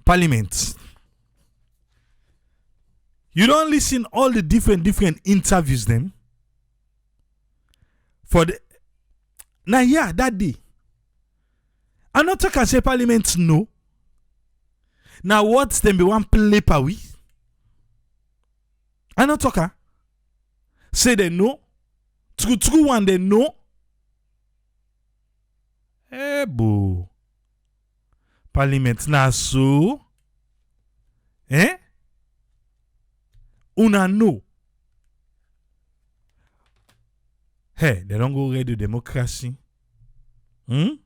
Parliament. You don't listen all the different interviews them. For the now, yeah, that day. I'm not talking say Parliament no. Now what's them be one play per we? I'm not talking. Say they know. True one they know. Eh boo. Parliament na so. Eh? Una know. Hey, they don't go radio democracy. Not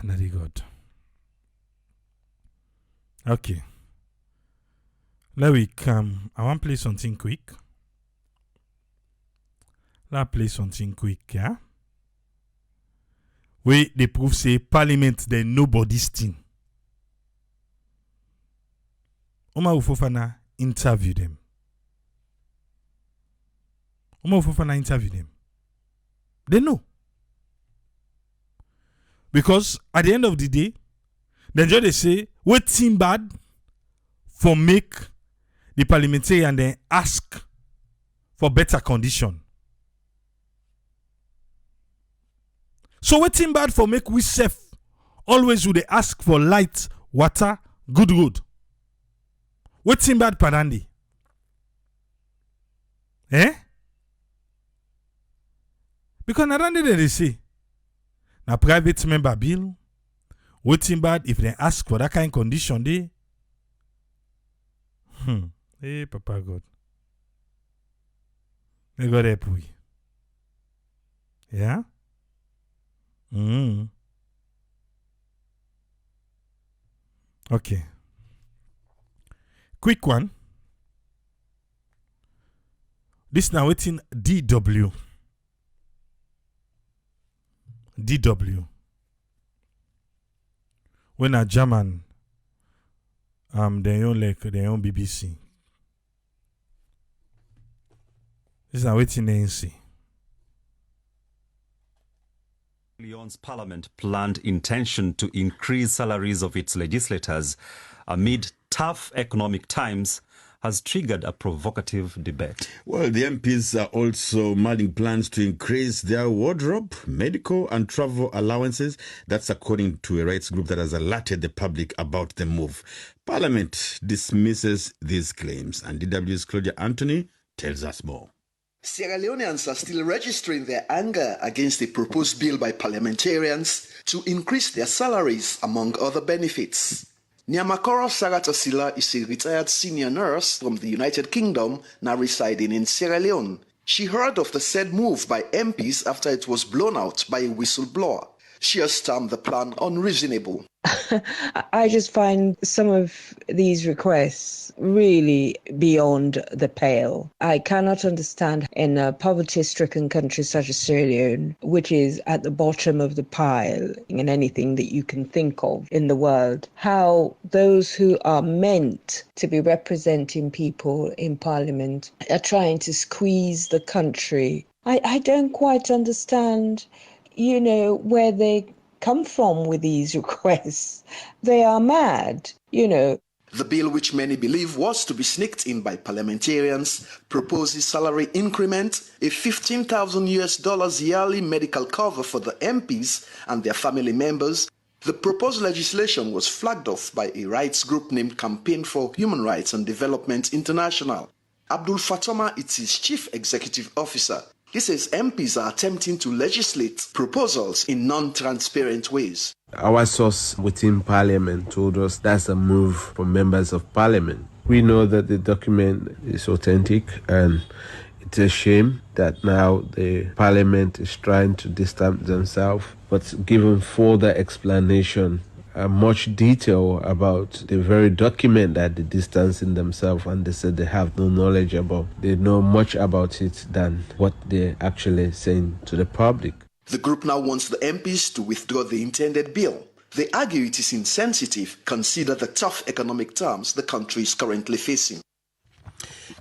good. Okay. Let we come. I want to play something quick. Let's play something quick, yeah? We they prove say Parliament they nobody's thing. Oma Ufofana interview them. Oma Ufofana interview them. They know. Because at the end of the day, then just they say, what team bad for make the parliamentarian then ask for better condition. So what team bad for make we safe always would they ask for light, water, good road. What team bad padandi? Eh? Because na they say na private member bill. Waiting bad if they ask for that kind of condition they. Hey, Papa God. May God help we. Yeah? Okay. Quick one. This now waiting DW. When a German they own like their own BBC. This is waiting ANC. Leone's parliament planned intention to increase salaries of its legislators amid tough economic times has triggered a provocative debate. Well, the MPs are also mulling plans to increase their wardrobe, medical and travel allowances. That's according to a rights group that has alerted the public about the move. Parliament dismisses these claims, and DW's Claudia Anthony tells us more. Sierra Leoneans are still registering their anger against a proposed bill by parliamentarians to increase their salaries, among other benefits. Nyamakoro Saratasila is a retired senior nurse from the United Kingdom, now residing in Sierra Leone. She heard of the said move by MPs after it was blown out by a whistleblower. She has termed the plan unreasonable. I just find some of these requests really beyond the pale. I cannot understand in a poverty-stricken country such as Sierra Leone, which is at the bottom of the pile in anything that you can think of in the world, how those who are meant to be representing people in Parliament are trying to squeeze the country. I don't quite understand, where they come from with these requests. They are mad, The bill, which many believe was to be sneaked in by parliamentarians, proposes salary increment, a $15,000 yearly medical cover for the MPs and their family members. The proposed legislation was flagged off by a rights group named Campaign for Human Rights and Development International. Abdul Fatoma is its chief executive officer. He says MPs are attempting to legislate proposals in non-transparent ways. Our source within Parliament told us that's a move from members of Parliament. We know that the document is authentic, and it's a shame that now the Parliament is trying to distance themselves, but given further explanation, much detail about the very document that they're distancing themselves, and they said they have no knowledge about. They know much about it than what they're actually saying to the public. The group now wants the MPs to withdraw the intended bill. They argue it is insensitive, consider the tough economic terms the country is currently facing.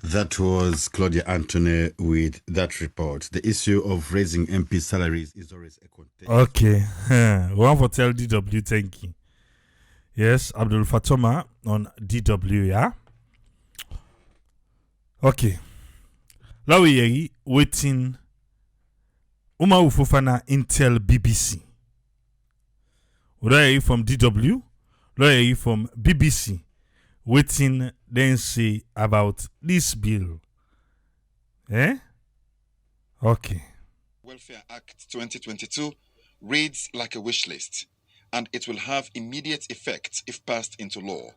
That was Claudia Anthony with that report. The issue of raising MP salaries is always a contest. Okay. One for tell DW, thank you. Yes, Abdul Fatoma on DW, yeah? Okay. Lawiyeri waiting Uma Ufofana Intel BBC. Lawyer from DW, lawyer from BBC. Waiting then say about this bill. Eh? Okay. Welfare Act 2022 reads like a wish list, and it will have immediate effect if passed into law.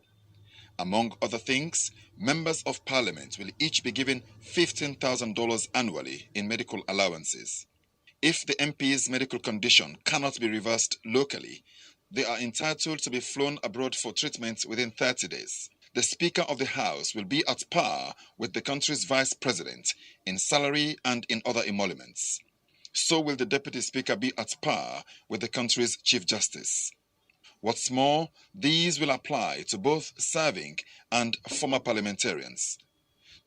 Among other things, members of parliament will each be given $15,000 annually in medical allowances. If the MP's medical condition cannot be reversed locally, they are entitled to be flown abroad for treatment within 30 days. The Speaker of the House will be at par with the country's Vice President in salary and in other emoluments. So will the Deputy Speaker be at par with the country's Chief Justice. What's more, these will apply to both serving and former parliamentarians.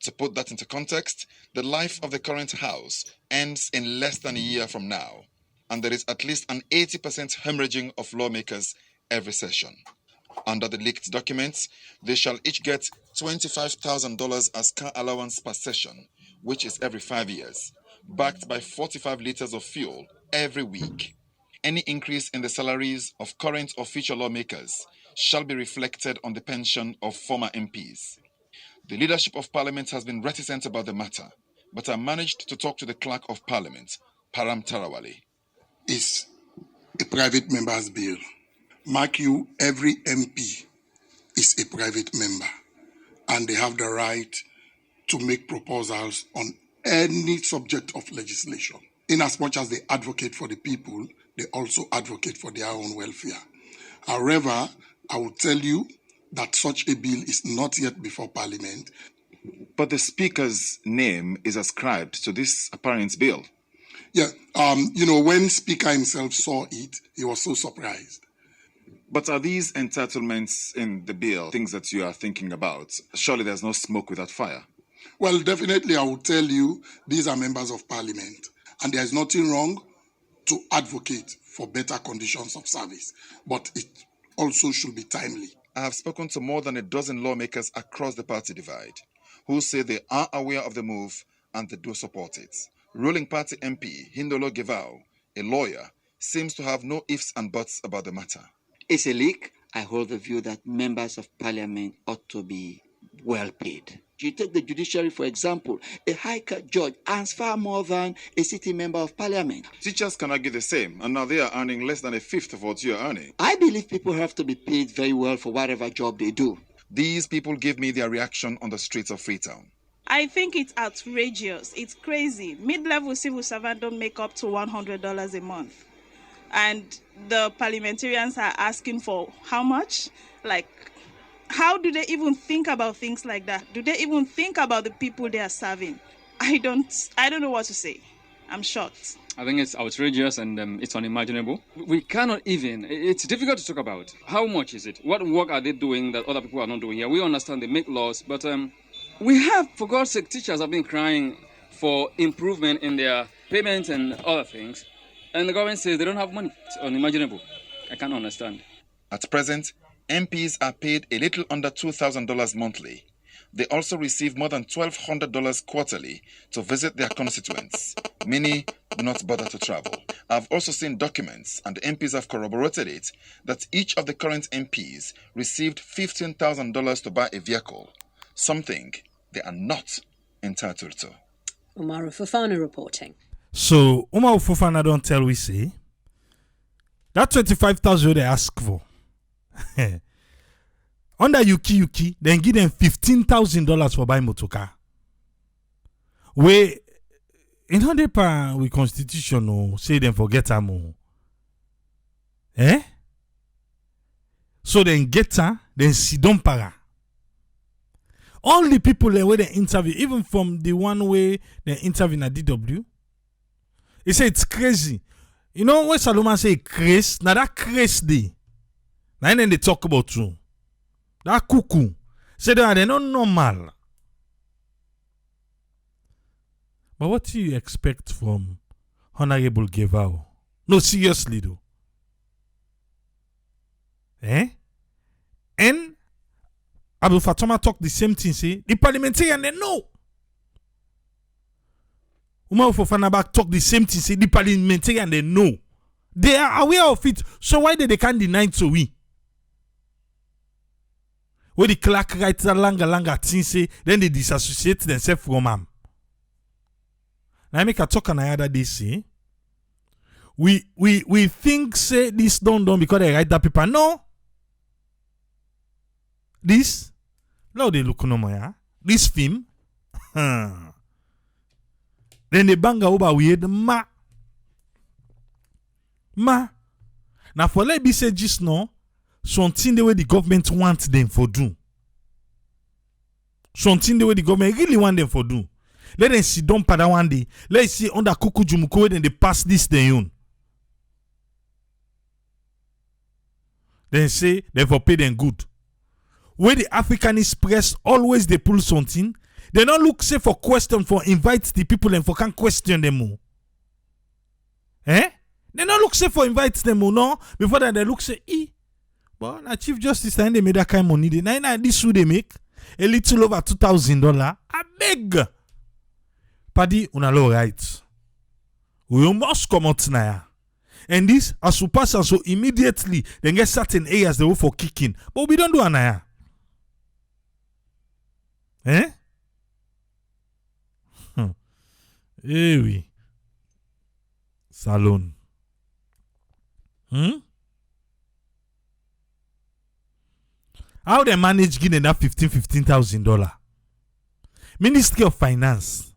To put that into context, the life of the current House ends in less than a year from now, and there is at least an 80% hemorrhaging of lawmakers every session. Under the leaked documents, they shall each get $25,000 as car allowance per session, which is every 5 years, backed by 45 liters of fuel every week. Any increase in the salaries of current or future lawmakers shall be reflected on the pension of former MPs. The leadership of Parliament has been reticent about the matter, but I managed to talk to the Clerk of Parliament, Param Tarawale. Is a private member's bill. Mark you, every MP is a private member, and they have the right to make proposals on any subject of legislation. In as much as they advocate for the people, they also advocate for their own welfare. However, I will tell you that such a bill is not yet before Parliament. But the Speaker's name is ascribed to this apparent bill. Yeah, when Speaker himself saw it, he was so surprised. But are these entitlements in the bill things that you are thinking about? Surely there's no smoke without fire. Well, definitely I will tell you, these are members of Parliament, and there is nothing wrong to advocate for better conditions of service, but it also should be timely. I have spoken to more than a dozen lawmakers across the party divide who say they are aware of the move and they do support it. Ruling party MP Hindolo Gevao, a lawyer, seems to have no ifs and buts about the matter. It's a leak. I hold the view that members of parliament ought to be well paid. You take the judiciary, for example. A high court judge earns far more than a sitting member of parliament. Teachers can argue the same, and now they are earning less than a fifth of what you are earning. I believe people have to be paid very well for whatever job they do. These people give me their reaction on the streets of Freetown. I think it's outrageous. It's crazy. Mid-level civil servants don't make up to $100 a month. And the parliamentarians are asking for how much? Like, how do they even think about things like that? Do they even think about the people they are serving? I don't know what to say. I'm shocked. I think it's outrageous and it's unimaginable. We cannot even, it's difficult to talk about. How much is it? What work are they doing that other people are not doing here? We understand they make laws, but we have, for God's sake, teachers have been crying for improvement in their payments and other things. And the government says they don't have money. It's unimaginable. I can't understand. At present, MPs are paid a little under $2,000 monthly. They also receive more than $1,200 quarterly to visit their constituents. Many do not bother to travel. I've also seen documents, and the MPs have corroborated it, that each of the current MPs received $15,000 to buy a vehicle, something they are not entitled to. Umaru Fofana reporting. So, Umaru Fofana don't tell we say, that 25,000 they ask for. Under Yuki, then give them $15,000 for buy motorcar. We in 100 we constitution say them forget them. So then get her, then sit down para. All the people where they interview, even from the one way they interview at DW, he say it's crazy. You know when Saloma say crazy, now that crazy day. Now then they talk about you. That cuckoo. Say they are not normal. But what do you expect from Honorable Gevao? No, seriously though. And Abu Fatoma talk the same thing, say, the parliamentarian, they know. Umar Fofanabak talk the same thing, say, the parliamentarian, they know. They are aware of it, so why they can't deny it to we? When the clerk writes a langa thing, say, then they disassociate themselves from him. Now I make a talk on the other day, say, we think, say, this done because they write that paper. No. This, now they look no more, this film, then they bang over weird ma. Now for let me say just now, something the way the government wants them for do. Something the way the government really want them for do. Let them see don't pada one day. Let's see under Kuku Jumuko then they pass this their own. Then say they for pay them good. Where the Africanist press always they pull something, they don't look say for question for invite the people and for can question them more. They don't look say for invite them more, no. Before that they look say, but na Chief Justice and they made that kind of money. Now this would they make a little over $2,000. I beg. Paddy una low right. We must come out now. And this as we pass and so immediately then get certain areas they go for kicking. But we don't do anaya. Oui. Salon. How they manage getting that $15,000? Ministry of Finance.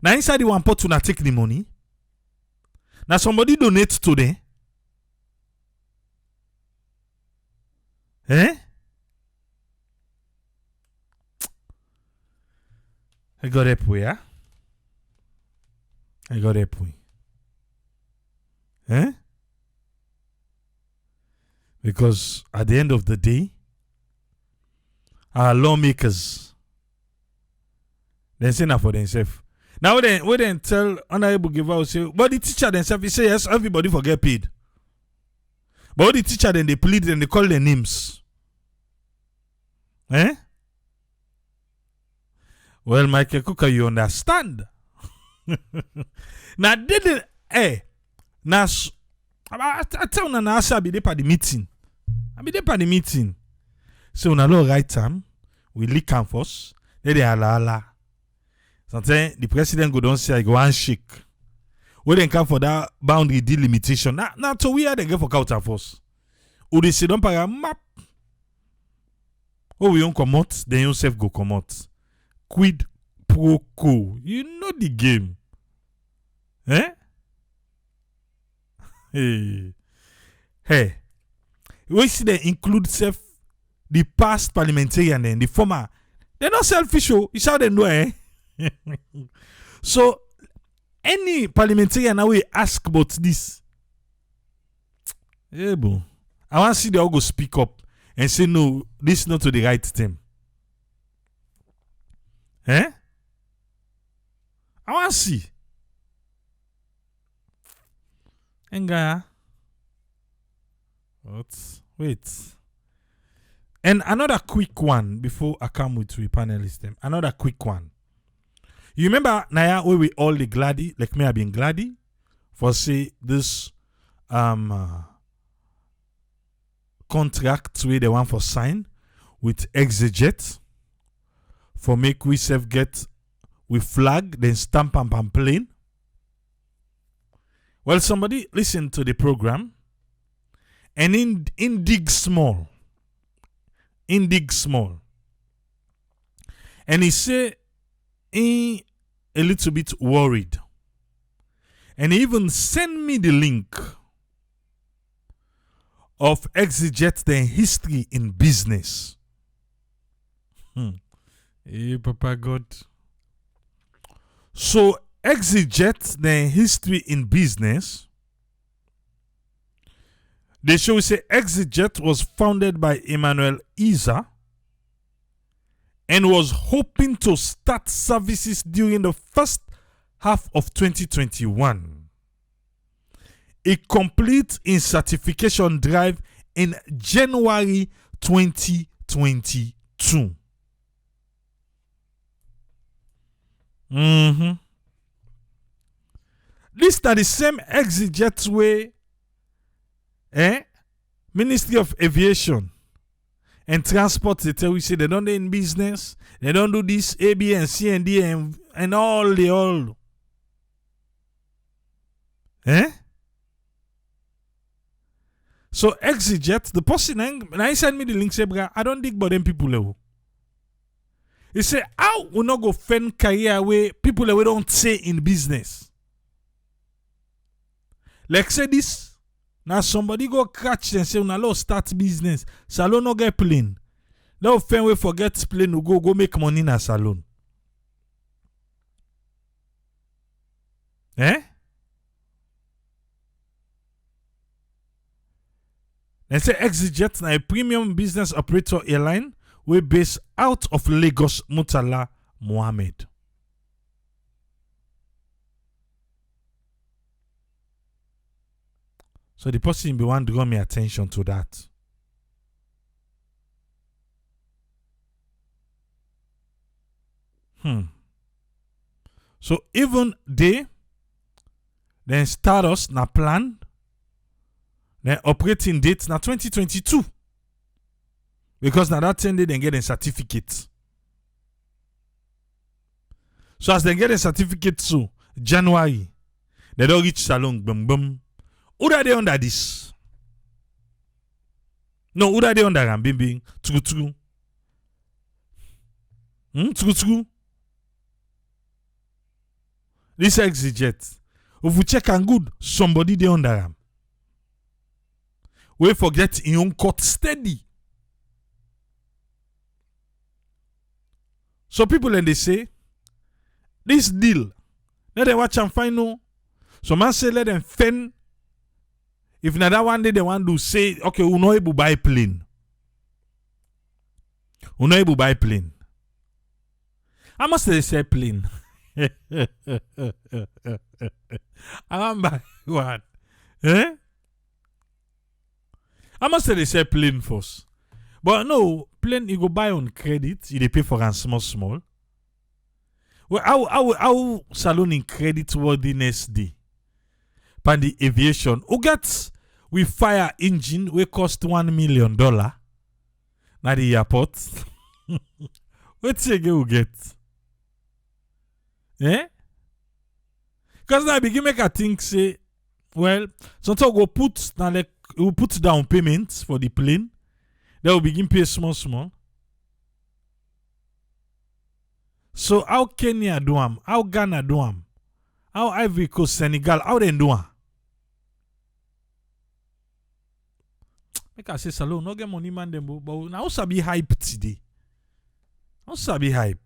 Now inside the one pot to not take the money. Now somebody donate to them. I got a point, yeah? I got a point. Because at the end of the day, our lawmakers, they say that for themselves. Now we then tell Honorable Giver, say, but the teacher themselves, he say yes, everybody forget paid. But the teacher then they plead and they call their names. Well, Michael Cooker, you understand? Now did it now I tell you now I be there for the meeting. I be there for the meeting. So on a low right time, we leak campus, then they ala. Sometimes the president go down say I go and shake. We then come for that boundary delimitation. Now to we are they go for counter force. Ou they say don't para map. Oh, we don't come out, then yourself go come out. Quid pro quo. You know the game. Hey. We see they include self the past parliamentarian and the former. They're not selfish, it's how they know, So any parliamentarian now we ask about this. I want to see they all go speak up and say no, this is not to the right thing. I want to see. Engaya. What? Wait. And another quick one before I come with we panelists. Another quick one. You remember Naya where we all the gladdy, like me have been gladdy for say this contract where they want for sign with Exejet for make we self get we flag then stamp and plane. Well, somebody listen to the program and in dig small. And he say he a little bit worried. And he even send me the link of Exeget the history in business. Hey, Papa God. So Exeget the history in business. They show say Exeget was founded by Emmanuel Iza and was hoping to start services during the first half of 2021. A complete in certification drive in January 2022. This is the same ExitJet way, Ministry of Aviation and Transport, they tell we say they don't do in business, they don't do this A, B, and C, and D, and all the all. So ExitJet, the person, and I send me the link, say, I don't dig about them people level. He say, how we not go fend career way people that we don't say in business? Like say this, now somebody go catch and say, "Una lo start business. Salon no get plane. Now fend we forget plane, we go make money in a salon." They say ExitJet na a premium business operator airline we based out of Lagos, Murtala Mohammed. So the person be want to draw me attention to that. So even they then start us na plan, then operating date na 2022. Because now that 10 day they get a certificate. So as they get a certificate so January, they don't reach salon boom boom. Who are they under this? No, who are they under bing bing? True. True. This ExitJet. If we check and good, somebody they under him. We forget in own court steady. So people and they say, this deal, let them watch and find no. So man say let them fend. If not that one day they want to say, okay, we not able buy plane. We not able buy plane. How much they say plane? I want buy one. How much they say plane first? But no, plane you go buy on credit, you dey pay for a small. Well, how salon in credit worthiness day? Pan the aviation, who gets we fire engine we cost $1 million na the airport. What you go get? Because now I begin make a think say, well, sometimes we put now like we put down payments for the plane. They will begin pay small. So how Kenya do them? How Ghana do them? How Ivory Coast, Senegal, how they do them? Make I say salon, no get money man them, but now sabi hype today. How sabi hype?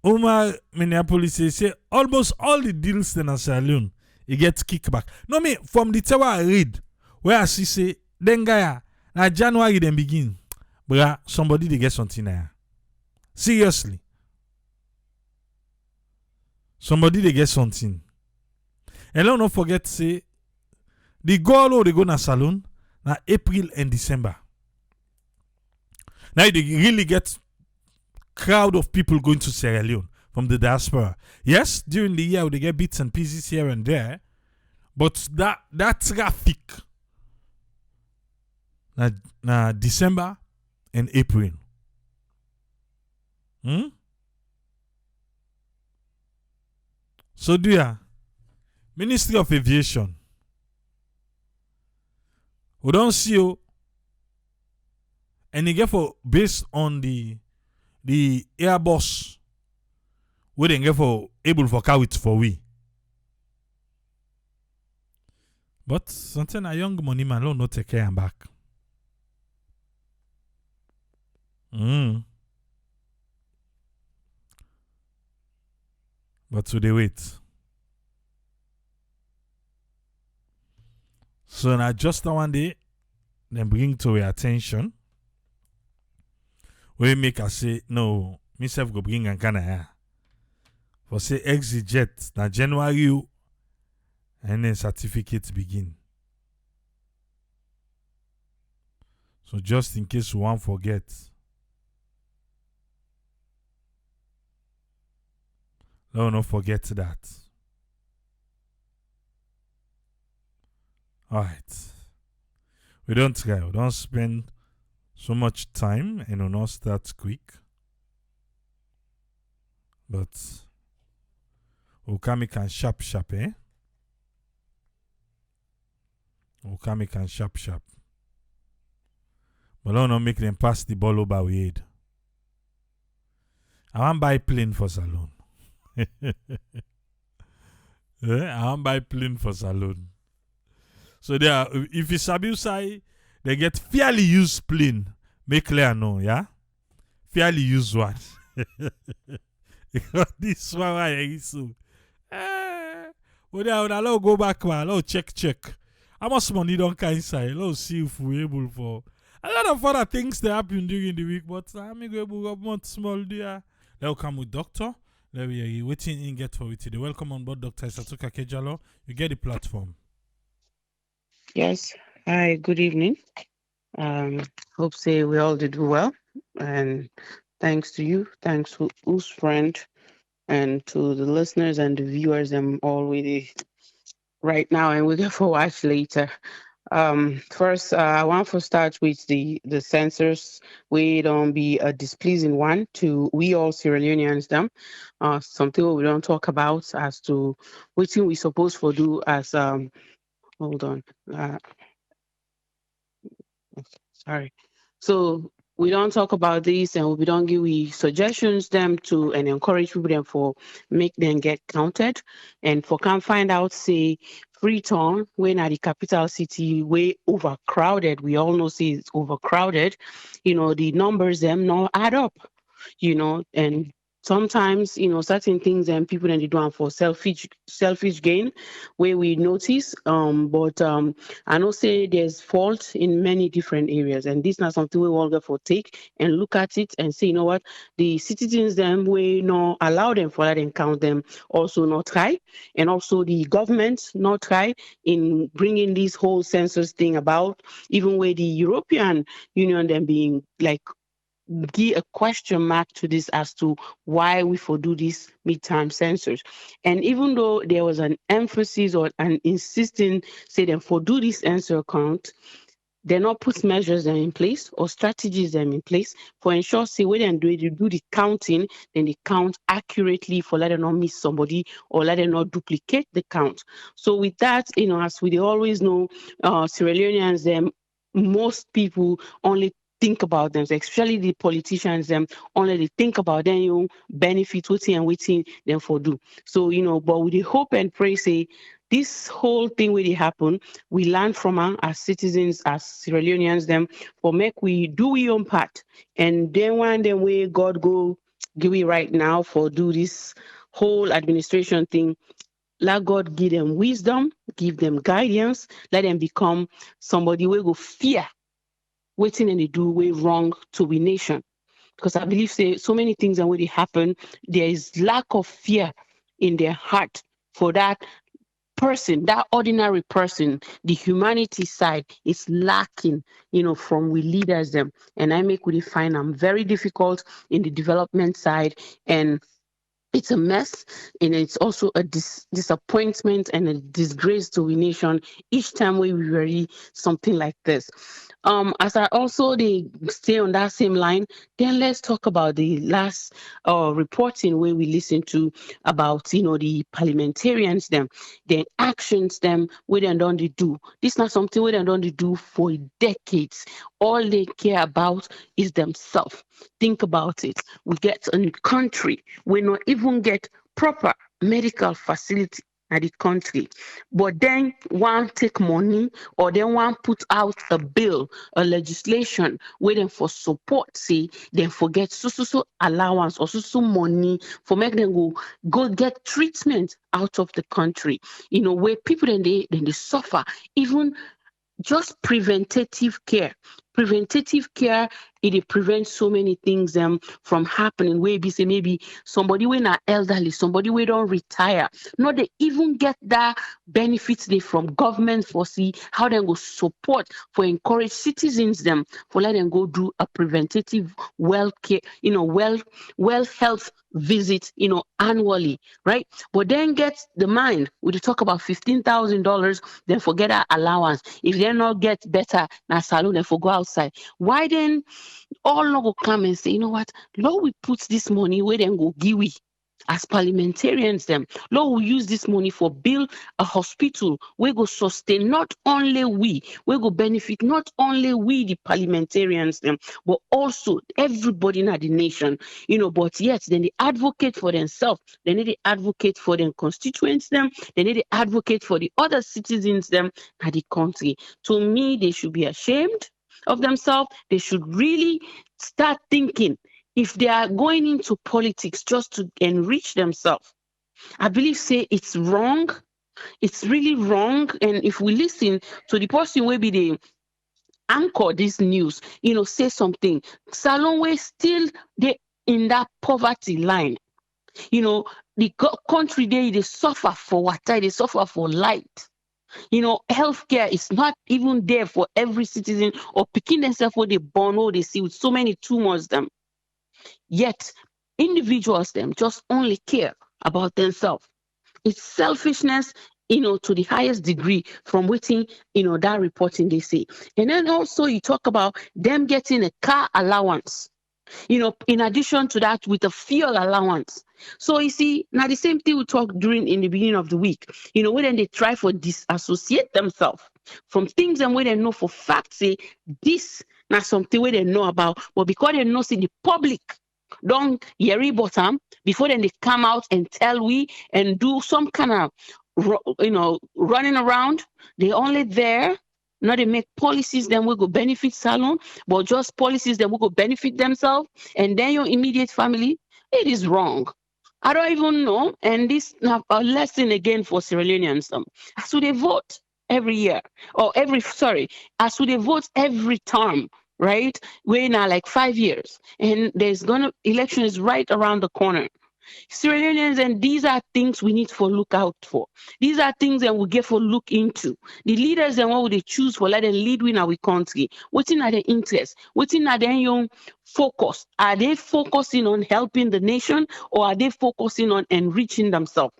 Omar Minneapolis say almost all the deals in a salon. He gets kickback. No, me from the tower I read where I see say then guy na January then begin. But somebody they get something there. Seriously. Somebody they get something. And don't forget say the goal they go na salon na April and December. Now they really get crowd of people going to Sierra Leone from the diaspora. Yes, during the year they get bits and pieces here and there, but that traffic na December and April. So dear Ministry of Aviation, we don't see you, and get for based on the Airbus, we didn't get for able for carry it for we. But something a young money man don't not take care and back. But to the wait. So now just one day, then bring to your attention. We make us say, no, myself go bring and kind of for say exit jet, na January, and then certificate begin. So just in case you want forget, don't forget that. Alright. We don't try, we don't spend so much time and we'll not start quick. But Okami can sharp, eh? Okami can sharp. But don't not make them pass the ball over with head. I want buy plane for salon. I want buy plane for salon. So there, if it's abuse, they get fairly used plane. Make clear no, yeah? Fairly used one. This one I so. Well, then I'll go back, man. I'll check. How much money don't come inside? Let's see if we're able for a lot of other things that happen during the week, but I'm able to go month small there. They'll come with doctor. Let me waiting in get for it. The welcome on board, Dr. Isatuka Kejalo. You get the platform. Yes. Hi, good evening. Hope say we all did well. And thanks to you, thanks to whose friend, and to the listeners and the viewers I'm already right now and we'll get for watch later. First, I want to start with the censors. We don't be a displeasing one to we all Sierra Leoneans them. Something we don't talk about as to what thing we supposed to do as hold on. Sorry. So we don't talk about this and we don't give we suggestions them to and encourage people them for make them get counted and for can find out say Freetown when at the capital city way overcrowded. We all know say it's overcrowded. The numbers them not add up. And sometimes certain things and people then they do them for selfish gain where we notice but I know say there's fault in many different areas and this is not something we all go for take and look at it and say, you know what, the citizens them we not allow them for that and count them also not try, and also the government not try in bringing this whole census thing about, even where the European Union them being like give a question mark to this as to why we for do this midterm census. And even though there was an emphasis or an insisting say them for do this answer count, they not put measures them in place or strategies them in place for ensure say when they do the counting, then they count accurately for let them not miss somebody or let them not duplicate the count. So with that, as we always know, Sierra Leoneans them most people only think about them, especially the politicians them only they think about them benefit waiting them for do. So but with the hope and pray say this whole thing will happen, we learn from her as citizens, as Sierra Leoneans them for make we do we own part, and then one then way God go give we right now for do this whole administration thing. Let God give them wisdom, give them guidance, let them become somebody we go fear waiting and they do way wrong to we nation. Because I believe say so many things that when they happen, there is lack of fear in their heart for that person, that ordinary person. The humanity side is lacking, from we leaders them. And I make we find them very difficult in the development side, and it's a mess, and it's also a disappointment and a disgrace to the nation each time we read something like this. As I also they stay on that same line, then let's talk about the last reporting where we listened to about the parliamentarians them, their actions them where they don't they do. This is not something where they don't they do for decades. All they care about is themselves. Think about it. We get a country, we not even get proper medical facility at the country, but then one take money or then one put out a bill, a legislation waiting for support, see, then forget so allowance or so money for make them go get treatment out of the country, where people then they suffer. Even just preventative care. Preventative care, it prevents so many things from happening. Where be say maybe somebody when are elderly, somebody we don't retire, not they even get that benefits they from government for see how they go support for encourage citizens them for let them go do a preventative well care, well health visit, annually, right? But then get the mind, we talk about $15,000, then forget our allowance. If they not get better, now salon, then for go outside. Why then all no go come and say, you know what, Lord, we put this money where then go give we as parliamentarians them. Lord, we use this money for build a hospital. We go sustain not only we go benefit not only we the parliamentarians them, but also everybody in the nation. But yet then they advocate for themselves. They need to advocate for their constituents them. They need to advocate for the other citizens them in the country. To me, they should be ashamed of themselves. They should really start thinking if they are going into politics just to enrich themselves. I believe say it's wrong. It's really wrong. And if we listen to the person will be the anchor this news, say something. Salon way still they in that poverty line. The country they suffer for water, they suffer for light. Healthcare is not even there for every citizen or picking themselves what they born or they see with so many tumors them. Yet individuals them just only care about themselves. It's selfishness, to the highest degree from waiting, that reporting they say. And then also you talk about them getting a car allowance, in addition to that with a fuel allowance. So you see, now the same thing we talked during in the beginning of the week, when they try for disassociate themselves from things and where they know for fact, say this now something where they know about, but because they know see the public don't hear bottom before then they come out and tell we and do some kind of running around. They only there not they make policies then will go benefit salon, but just policies that will go benefit themselves and then your immediate family. It is wrong. I don't even know. And this now a lesson again for Sierra Leoneans. As they vote every year or as they vote every term, right? We're now like 5 years and election is right around the corner. Sierra Leoneans, and these are things we need for look out for. These are things that we get for look into. The leaders and what would they choose for let them lead in our country? What's in their interest? What's in their young focus? Are they focusing on helping the nation or are they focusing on enriching themselves?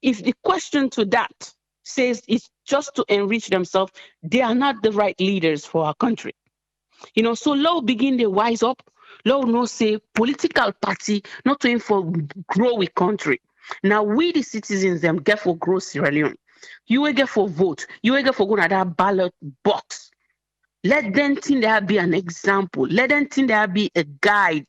If the question to that says it's just to enrich themselves, they are not the right leaders for our country. So law begin to wise up. Law no say political party not to aim for grow a country. Now we the citizens them get for grow Sierra Leone. You will get for vote. You will get for go to that ballot box. Let them think there be an example. Let them think there be a guide.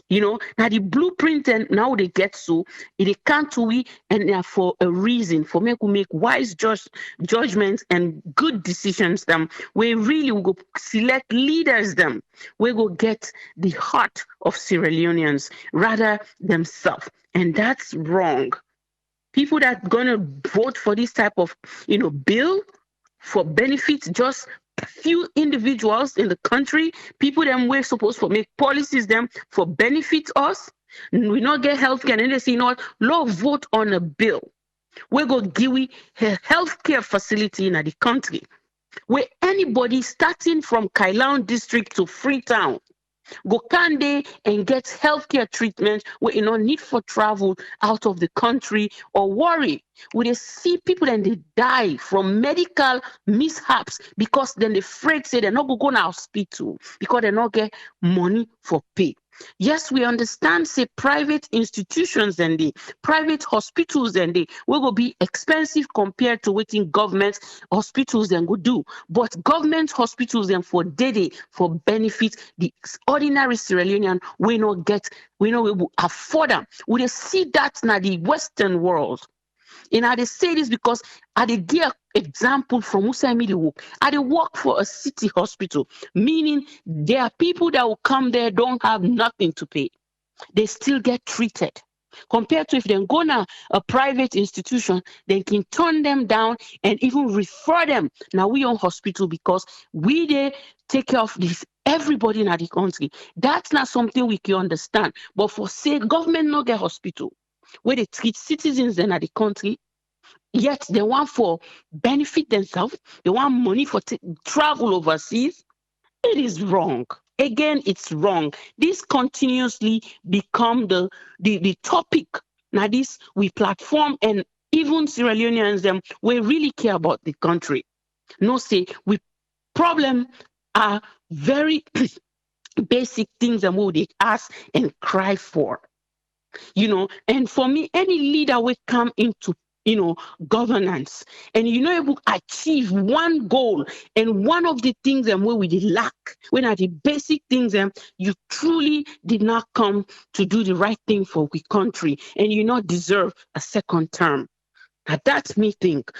Now the blueprint and now they get so it can't we and for a reason for make wise judgments and good decisions them we really will go select leaders them we go get the heart of Sierra Leoneans rather themselves, and that's wrong. People that gonna vote for this type of bill for benefits just few individuals in the country, people them we're supposed to make policies them for benefit us. We not get healthcare and they say, law vote on a bill. We go give we a healthcare facility in the country where anybody starting from Kailaun district to Freetown go Kande and get healthcare treatment where you no need for travel out of the country or worry. We they see people and they die from medical mishaps because then they afraid say they're not go to hospital because they not get money for pay. Yes, we understand, say private institutions and the private hospitals and they will be expensive compared to what government hospitals then go do. But government hospitals and for daily for benefit, the ordinary Sierra Leonean we not we will afford them. We see that now the Western world. And I say this because I give example from Musa Miliwu. I work for a city hospital, meaning there are people that will come there don't have nothing to pay. They still get treated. compared to if they go to a private institution, they can turn them down and even refer them. Now we own hospital because we they take care of this everybody in the country. That's not something we can understand. But for say government not get hospital where they treat citizens in the country, yet they want for benefit themselves, they want money for travel overseas. It is wrong. Again, it's wrong. This continuously become the topic. Now this we platform, and even Sierra Leoneans we really care about the country. No say we problem are very basic things and what they ask and cry for. And for me, any leader will come into governance and able to achieve one goal, and one of the things where we did lack, when are the basic things you truly did not come to do the right thing for the country, and you not deserve a second term. Now that's me think,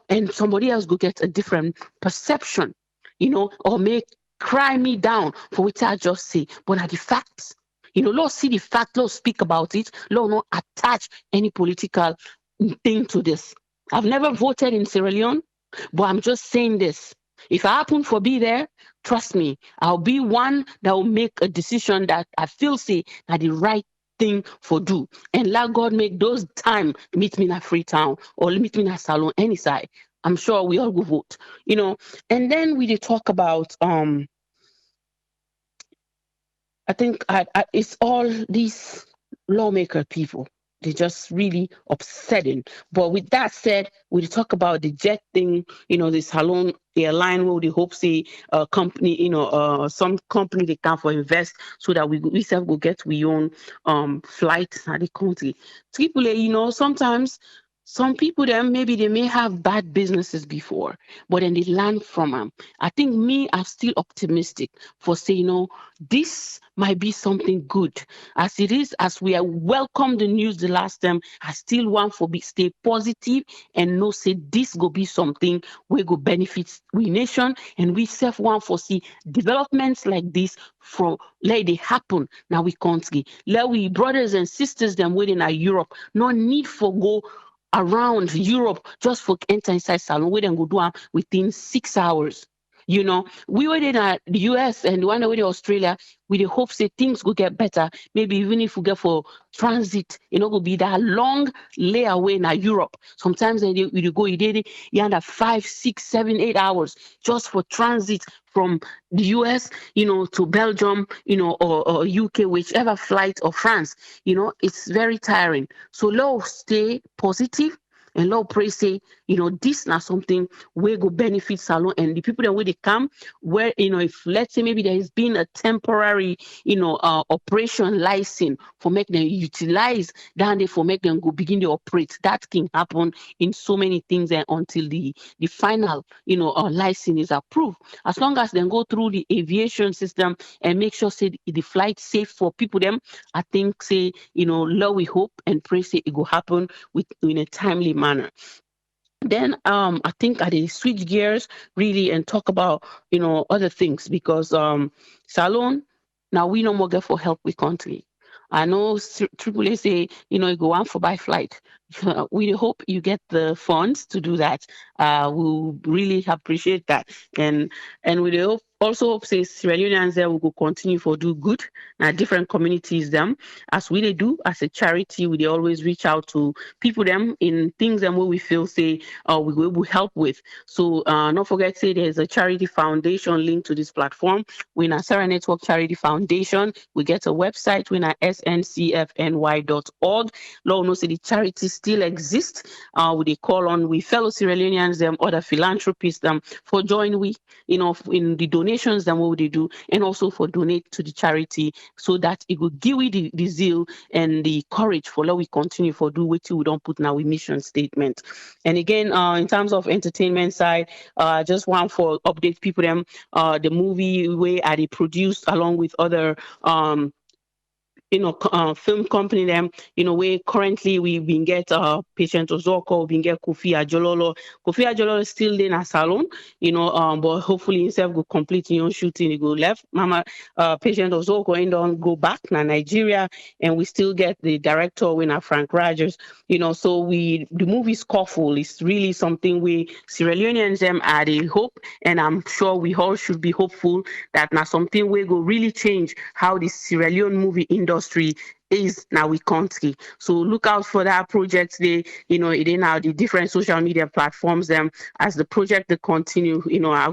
and somebody else go get a different perception, or make cry me down for what I just say, but are the facts. Let's see the fact, let's speak about it, let's not attach any political thing to this. I've never voted in Sierra Leone, but I'm just saying this. If I happen to be there, trust me, I'll be one that will make a decision that I feel say that the right thing for do. And let God make those time meet me in a Freetown or meet me in a salon any side. I'm sure we all will vote, And then we did talk about I think it's all these lawmaker people. They're just really upsetting. But with that said, we talk about the jet thing, the salon, the airline where they hope say company, some company they can for invest so that we self will get we own flight at the country. AAA, sometimes some people then maybe they may have bad businesses before, but then they learn from them. I think I'm still optimistic for saying, this might be something good. As it is, as we are welcome the news the last time, I still want for stay positive and know say this go be something we go benefit we nation, and we self want for see developments like this from let they happen now we country. Let we brothers and sisters them waiting at Europe, no need for go around Europe just for enter inside salon where they go do within 6 hours. We were in the US and one way in Australia, we hope say things will get better. Maybe even if we get for transit, will be that long layaway in Europe. Sometimes you go, you under 5, 6, 7, 8 hours just for transit from the US, to Belgium, or UK, whichever flight, or France. It's very tiring. So let's stay positive. And Lord pray say, this not something we go benefit salon and the people that where they come, where if let's say maybe there has been a temporary, operation license for make them utilize down there for make them go begin to operate. That can happen in so many things until the final, license is approved. As long as they go through the aviation system and make sure say the flight safe for people them, I think say, Lord we hope and pray say it will happen in a timely manner. Then I think I did switch gears really and talk about other things because salon now we no more get for help with country. I know AAA say you go on for by flight. We hope you get the funds to do that. We'll really appreciate that, and we hope also hope say Sierra Leoneans there will go continue for do good. Now different communities them as we they do as a charity, we they always reach out to people them in things and where we feel say we will help with. So not forget say there's a charity foundation link to this platform. We're a Sarah Network Charity Foundation. We get a website we're sncfny.org. Lord knows the charity still exists. We call on we fellow Sierra Leoneans them other philanthropists for join we in the donations that what they do and also for donate to the charity so that it will give we the zeal and the courage for let we continue for do what we don't put now we mission statement. And again in terms of entertainment side, just want for update people them the movie where they produced along with other film company them, where currently we been get Patient Ozoko, we been get Kofi Ajololo. Kofi Ajololo is still in a salon, but hopefully himself go complete shooting, he go left. Mama Patient Ozoko and don't go back to Nigeria, and we still get the director winner Frank Rogers. So the movie Scuffle is really something we Sierra Leoneans them are the hope, and I'm sure we all should be hopeful that now something will go really change how the Sierra Leone movie industry is now we country. So look out for that project. It in now the different social media platforms them as the project they continue.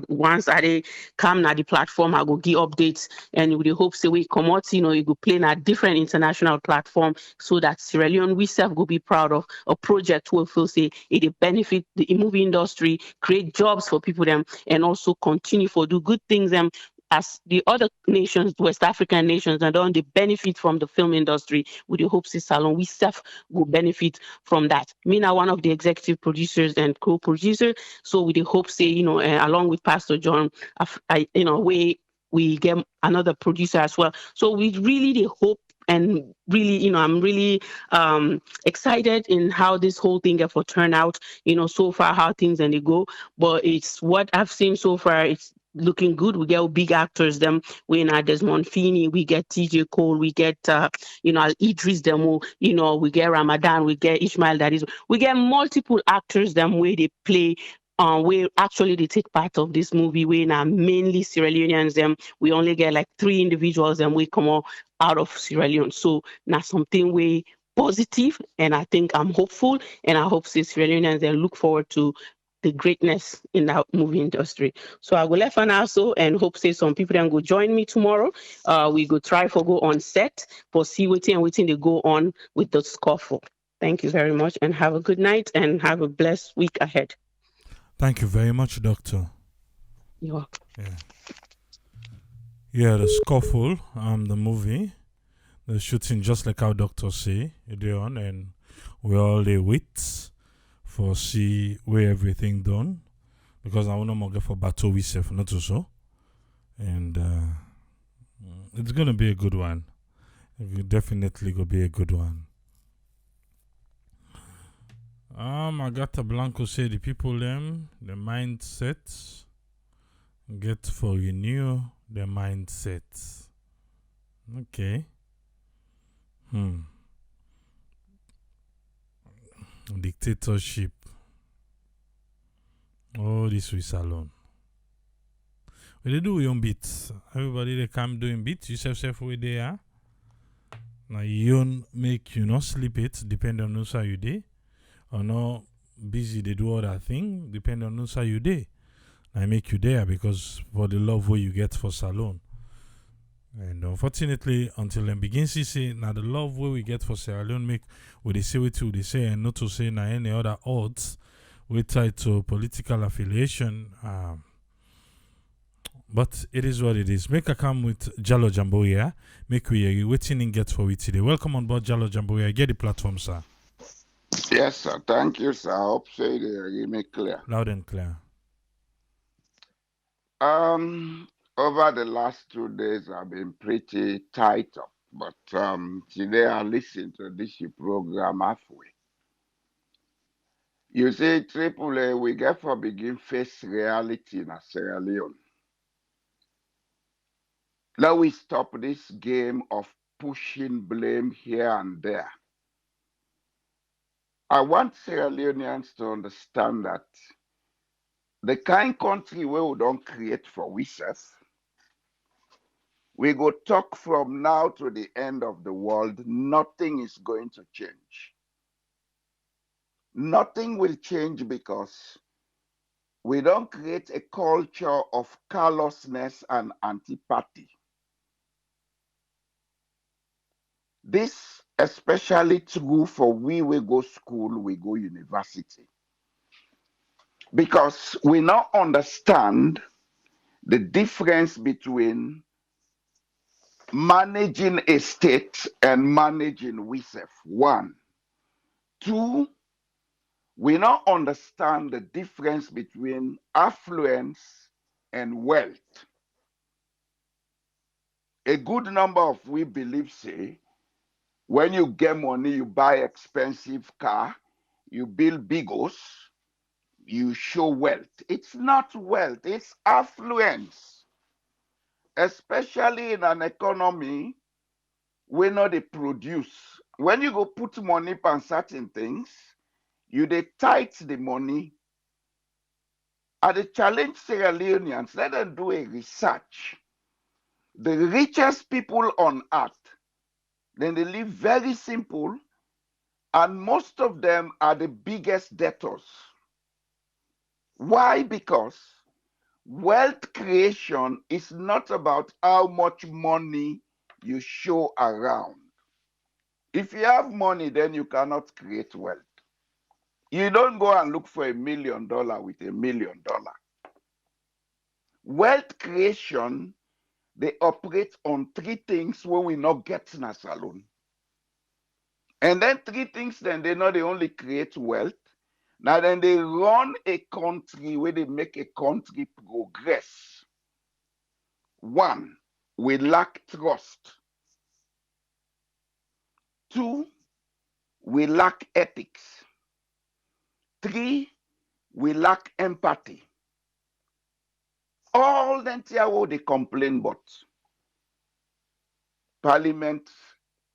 Once they come now the platform, I go give updates, and with the hopes that we come out, it go play a different international platform so that Sierra Leone we self go be proud of a project will feel say it benefit the movie industry, create jobs for people them, and also continue for do good things them as the other nations, West African nations, and don't they benefit from the film industry with the Hopes Salon. We self will benefit from that. Me now one of the executive producers and co-producer. So with the hope say, along with Pastor John, we get another producer as well. So we really the hope and really, I'm really excited in how this whole thing get for turn out. So far how things and they go, but it's what I've seen so far. It's looking good. We get big actors. Them we Desmond Feeney, we get TJ Cole, we get Idris Demo, we get Ramadan, we get Ishmael. That is, we get multiple actors. Them where they play. Where actually they take part of this movie. We now mainly Sierra Leoneans. Them we only get like 3 individuals, and we come out of Sierra Leone. So now something we positive, and I think I'm hopeful, and I hope Sierra Leoneans they look forward to the greatness in that movie industry. So I will let for now so and hope say some people then go join me tomorrow. We go try for go on set for see waiting they go on with the Scuffle. Thank you very much and have a good night and have a blessed week ahead. Thank you very much, Doctor. You're welcome. Yeah, the Scuffle, the movie, the shooting just like our doctor say, Leone, and we all they wait for see where everything done, because I want to get for battle we self not so, and it's gonna be a good one. It definitely gonna be a good one. I got a Blanco say the people them the mindset get for renew their mindset. Okay. Dictatorship. Oh, this we salon. What they do with your beats? Everybody they come doing beats. You self where they are. Now you make you not sleep it. Depend on who's you day. Or not busy they do other thing. Depend on who's you day. I make you there because for the love where you get for salon. And unfortunately, until them begin to say, now the love where we get for Sierra Leone make what they say what they say, and not to say now any other odds we tied to political affiliation. But it is what it is. Make a come with Jalo Jamboya. Make we waiting and get for it today. Welcome on board Jalo Jamboya. Get the platform, sir. Yes, sir. Thank you, sir. I hope so you make clear. Loud and clear. Over the last 2 days, I've been pretty tight up, but today I listened to this program halfway. You see, AAA, we get for begin face reality in Sierra Leone. Let we stop this game of pushing blame here and there. I want Sierra Leoneans to understand that the kind country where we don't create for ourselves, we go talk from now to the end of the world, nothing is going to change. Nothing will change because we don't create a culture of callousness and antipathy. This especially true for we go school, we go university. Because we now understand the difference between managing a state and managing WISEF. 1. 2, we now understand the difference between affluence and wealth. A good number of we believe say When you get money, you buy expensive car, you build big house, you show wealth. It's not wealth, it's affluence. Especially in an economy where not they produce. When you go put money on certain things, you they tight the money. And the challenge Sierra Leoneans, let them do a research. The richest people on earth, then they live very simple, and most of them are the biggest debtors. Why? Because wealth creation is not about how much money you show around. If you have money, then you cannot create wealth. You don't go and look for $1 million with $1 million. Wealth creation, they operate on three things where we not get nas alone. And then three things, then they not they only create wealth. Now then they run a country where they make a country progress. One, we lack trust. Two, we lack ethics. Three, we lack empathy. All the entire world they complain but Parliament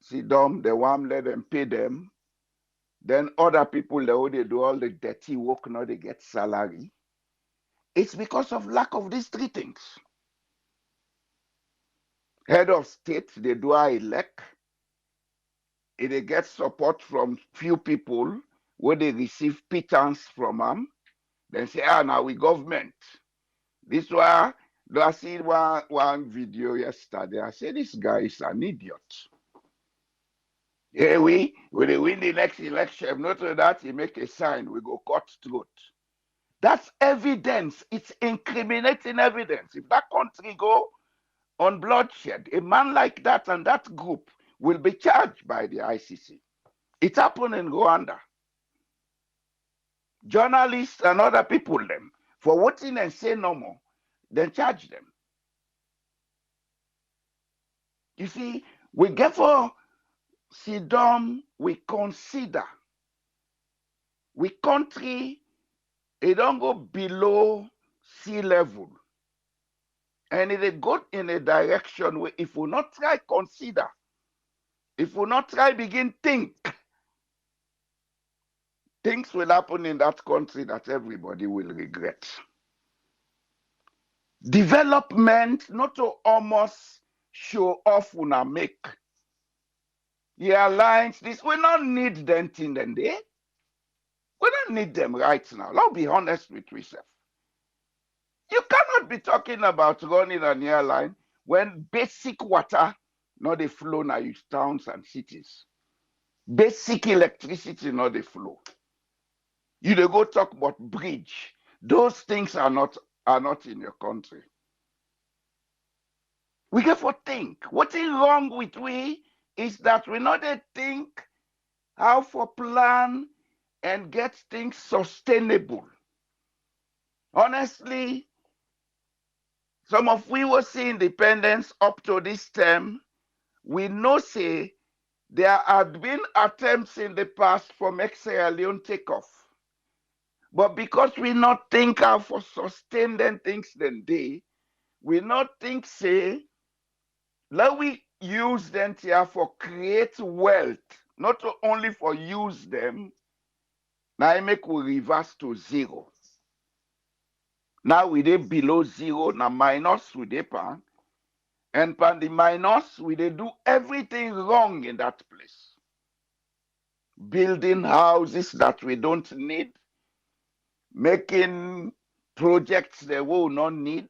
sit down, they want let them pay them. Then other people they do all the dirty work, now they get salary. It's because of lack of these three things. Head of state, they do elect. They get support from few people where they receive pittance from them. Then say, now we government. This one, I see one video yesterday. I said, this guy is an idiot. Yeah, we win the next election. Not only that, he make a sign, we go cut throat. That's evidence. It's incriminating evidence. If that country go on bloodshed, a man like that and that group will be charged by the ICC. It happened in Rwanda. Journalists and other people, them, for voting and say no more, then charge them. You see, we get for sit down, we consider, we country, it don't go below sea level. And it go in a direction where if we not try consider, if we not try begin think, things will happen in that country that everybody will regret. Development, not to almost show off una make. The alliance, this, we don't need them in the day. We don't need them right now. Let's be honest with ourselves. You cannot be talking about running an airline when basic water not they flow now in towns and cities. Basic electricity not they flow. You dey go talk about bridge. Those things are not in your country. We get for think. What is wrong with we is that we not dey think how for plan and get things sustainable. Honestly, some of we will see independence up to this term. We know say there had been attempts in the past for make Sierra Leone take off. But because we not think how for sustain them things then they, we not think say, let we use them here for create wealth, not only for use them. Now I make we reverse to zero. Now we dey below zero, now minus we dey pan. And pan the minus, we dey do everything wrong in that place. Building houses that we don't need, making projects that we will not need.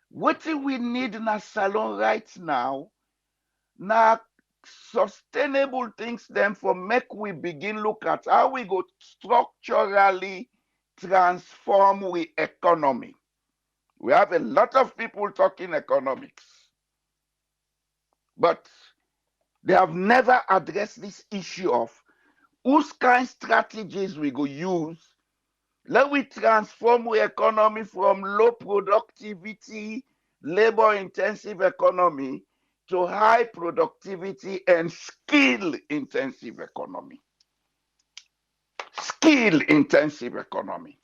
What do we need in a salon right now? Now, sustainable things then for make we begin look at how we go structurally transform we economy. We have a lot of people talking economics, but they have never addressed this issue of whose kind strategies we go use. Let we transform our economy from low productivity, labor intensive economy to high productivity and skill-intensive economy. Skill-intensive economy.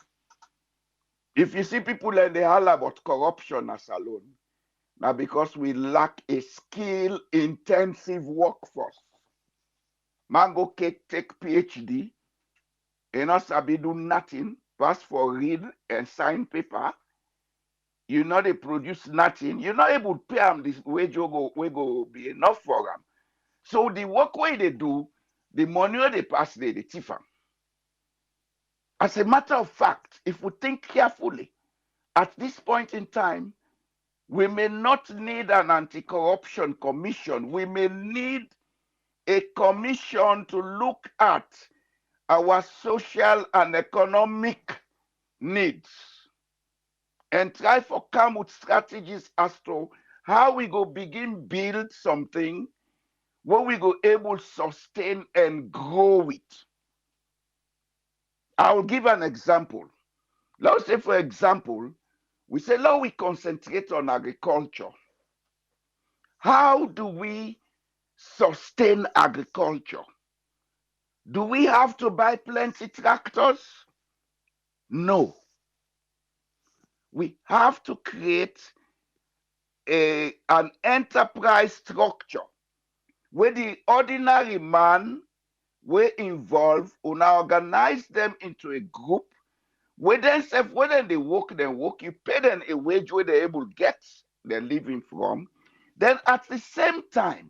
If you see people and they holler about corruption as alone, now because we lack a skill-intensive workforce. Man go take PhD, and not sabi do nothing, pass for read and sign paper. You know they produce nothing. You're not able to pay them this wage we go be enough for them. So the work way they do, the money they pass they thief them. As a matter of fact, if we think carefully, at this point in time, we may not need an anti-corruption commission. We may need a commission to look at our social and economic needs and try for come with strategies as to how we go begin build something where we go able sustain and grow with. I'll give an example. Let's say, for example, we say, now we concentrate on agriculture. How do we sustain agriculture? Do we have to buy plenty tractors? No. We have to create an enterprise structure where the ordinary man will involve, una organize them into a group where themselves, whether they work, you pay them a wage where they're able to get their living from. Then at the same time,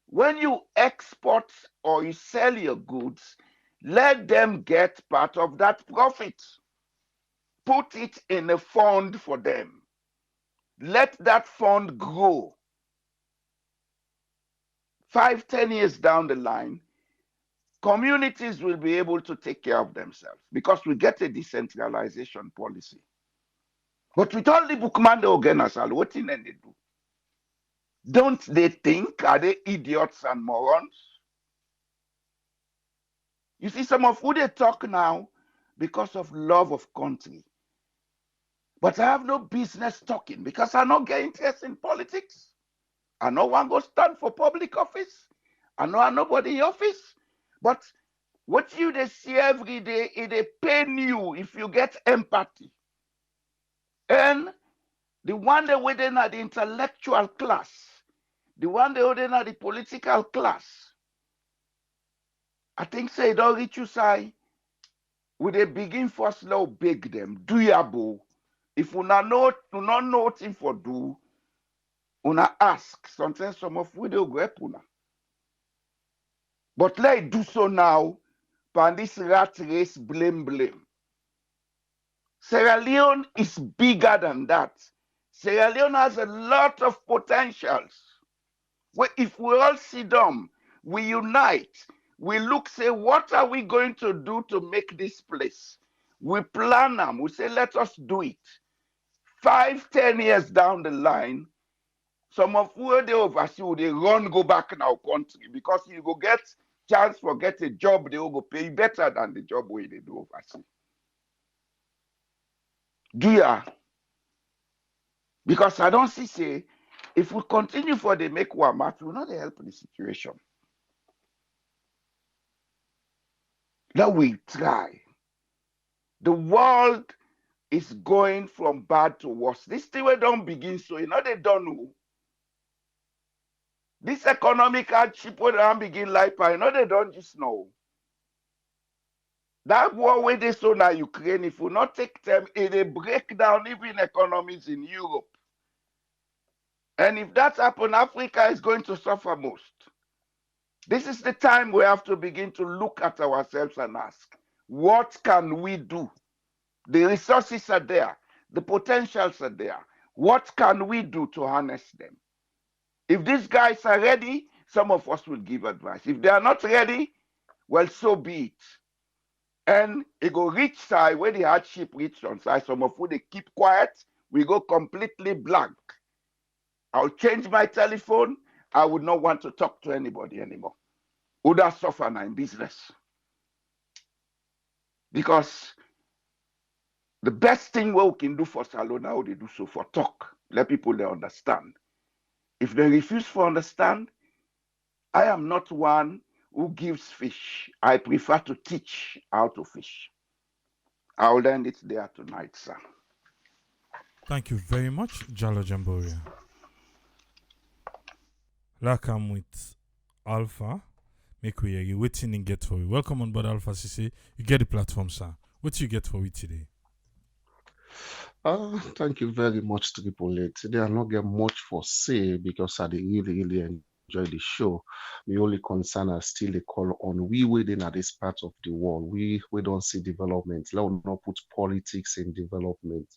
when you export or you sell your goods, let them get part of that profit. Put it in a fund for them. Let that fund grow. 5, 10 years down the line, communities will be able to take care of themselves because we get a decentralization policy. But with all the bookman organizers, what thing they do? Don't they think? Are they idiots and morons? You see, some of who they talk now because of love of country. But I have no business talking because I don't get interest in politics. I know one go stand for public office. I know I'm nobody in office. But what you they see every day, it pain you if you get empathy. And the one they within at the intellectual class, the one they within at the political class, I think say don't reach you say, we they begin first now beg them, do ya boo. If you not know nothing for do, una ask. Sometimes some of we do go una. But let do so now, pan this rat race blame. Sierra Leone is bigger than that. Sierra Leone has a lot of potentials. Well, if we all sit down, we unite, we look, say, what are we going to do to make this place? We plan them, we say, let us do it. 5, 10 years down the line, some of where they oversee, they run go back in our country because you go get chance for get a job, they will go pay better than the job where they do oversee. Do ya? Because I don't see, say, if we continue for the make one match, we'll not help the situation. Let we try. The world is going from bad to worse. This thing we don't begin so, you know they don't know. This economic hardship we don't begin like, you know they don't just know. That war where they saw now Ukraine, if we not take them, it'll break down even economies in Europe. And if that happens, Africa is going to suffer most. This is the time we have to begin to look at ourselves and ask, what can we do? The resources are there. The potentials are there. What can we do to harness them? If these guys are ready, some of us will give advice. If they are not ready, well, so be it. And it go reach side where the hardship reach on side. Some of who they keep quiet, we go completely blank. I'll change my telephone. I would not want to talk to anybody anymore. Would that suffer now in business? Because the best thing we can do for Salona, how they do so for talk, let people they understand. If they refuse to understand, I am not one who gives fish. I prefer to teach how to fish. I'll end it there tonight, sir. Thank you very much, Jalo Jamboria. Like I'm with Alpha. Make we you waiting and get for you. Welcome on board Alpha CC. You get the platform, sir. What do you get for we today? Thank you very much, Triple Eight. Today I not get much for say because I dey really enjoy the show. The only concern I still dey call on we within at this part of the world. We don't see development. Let us not put politics in development.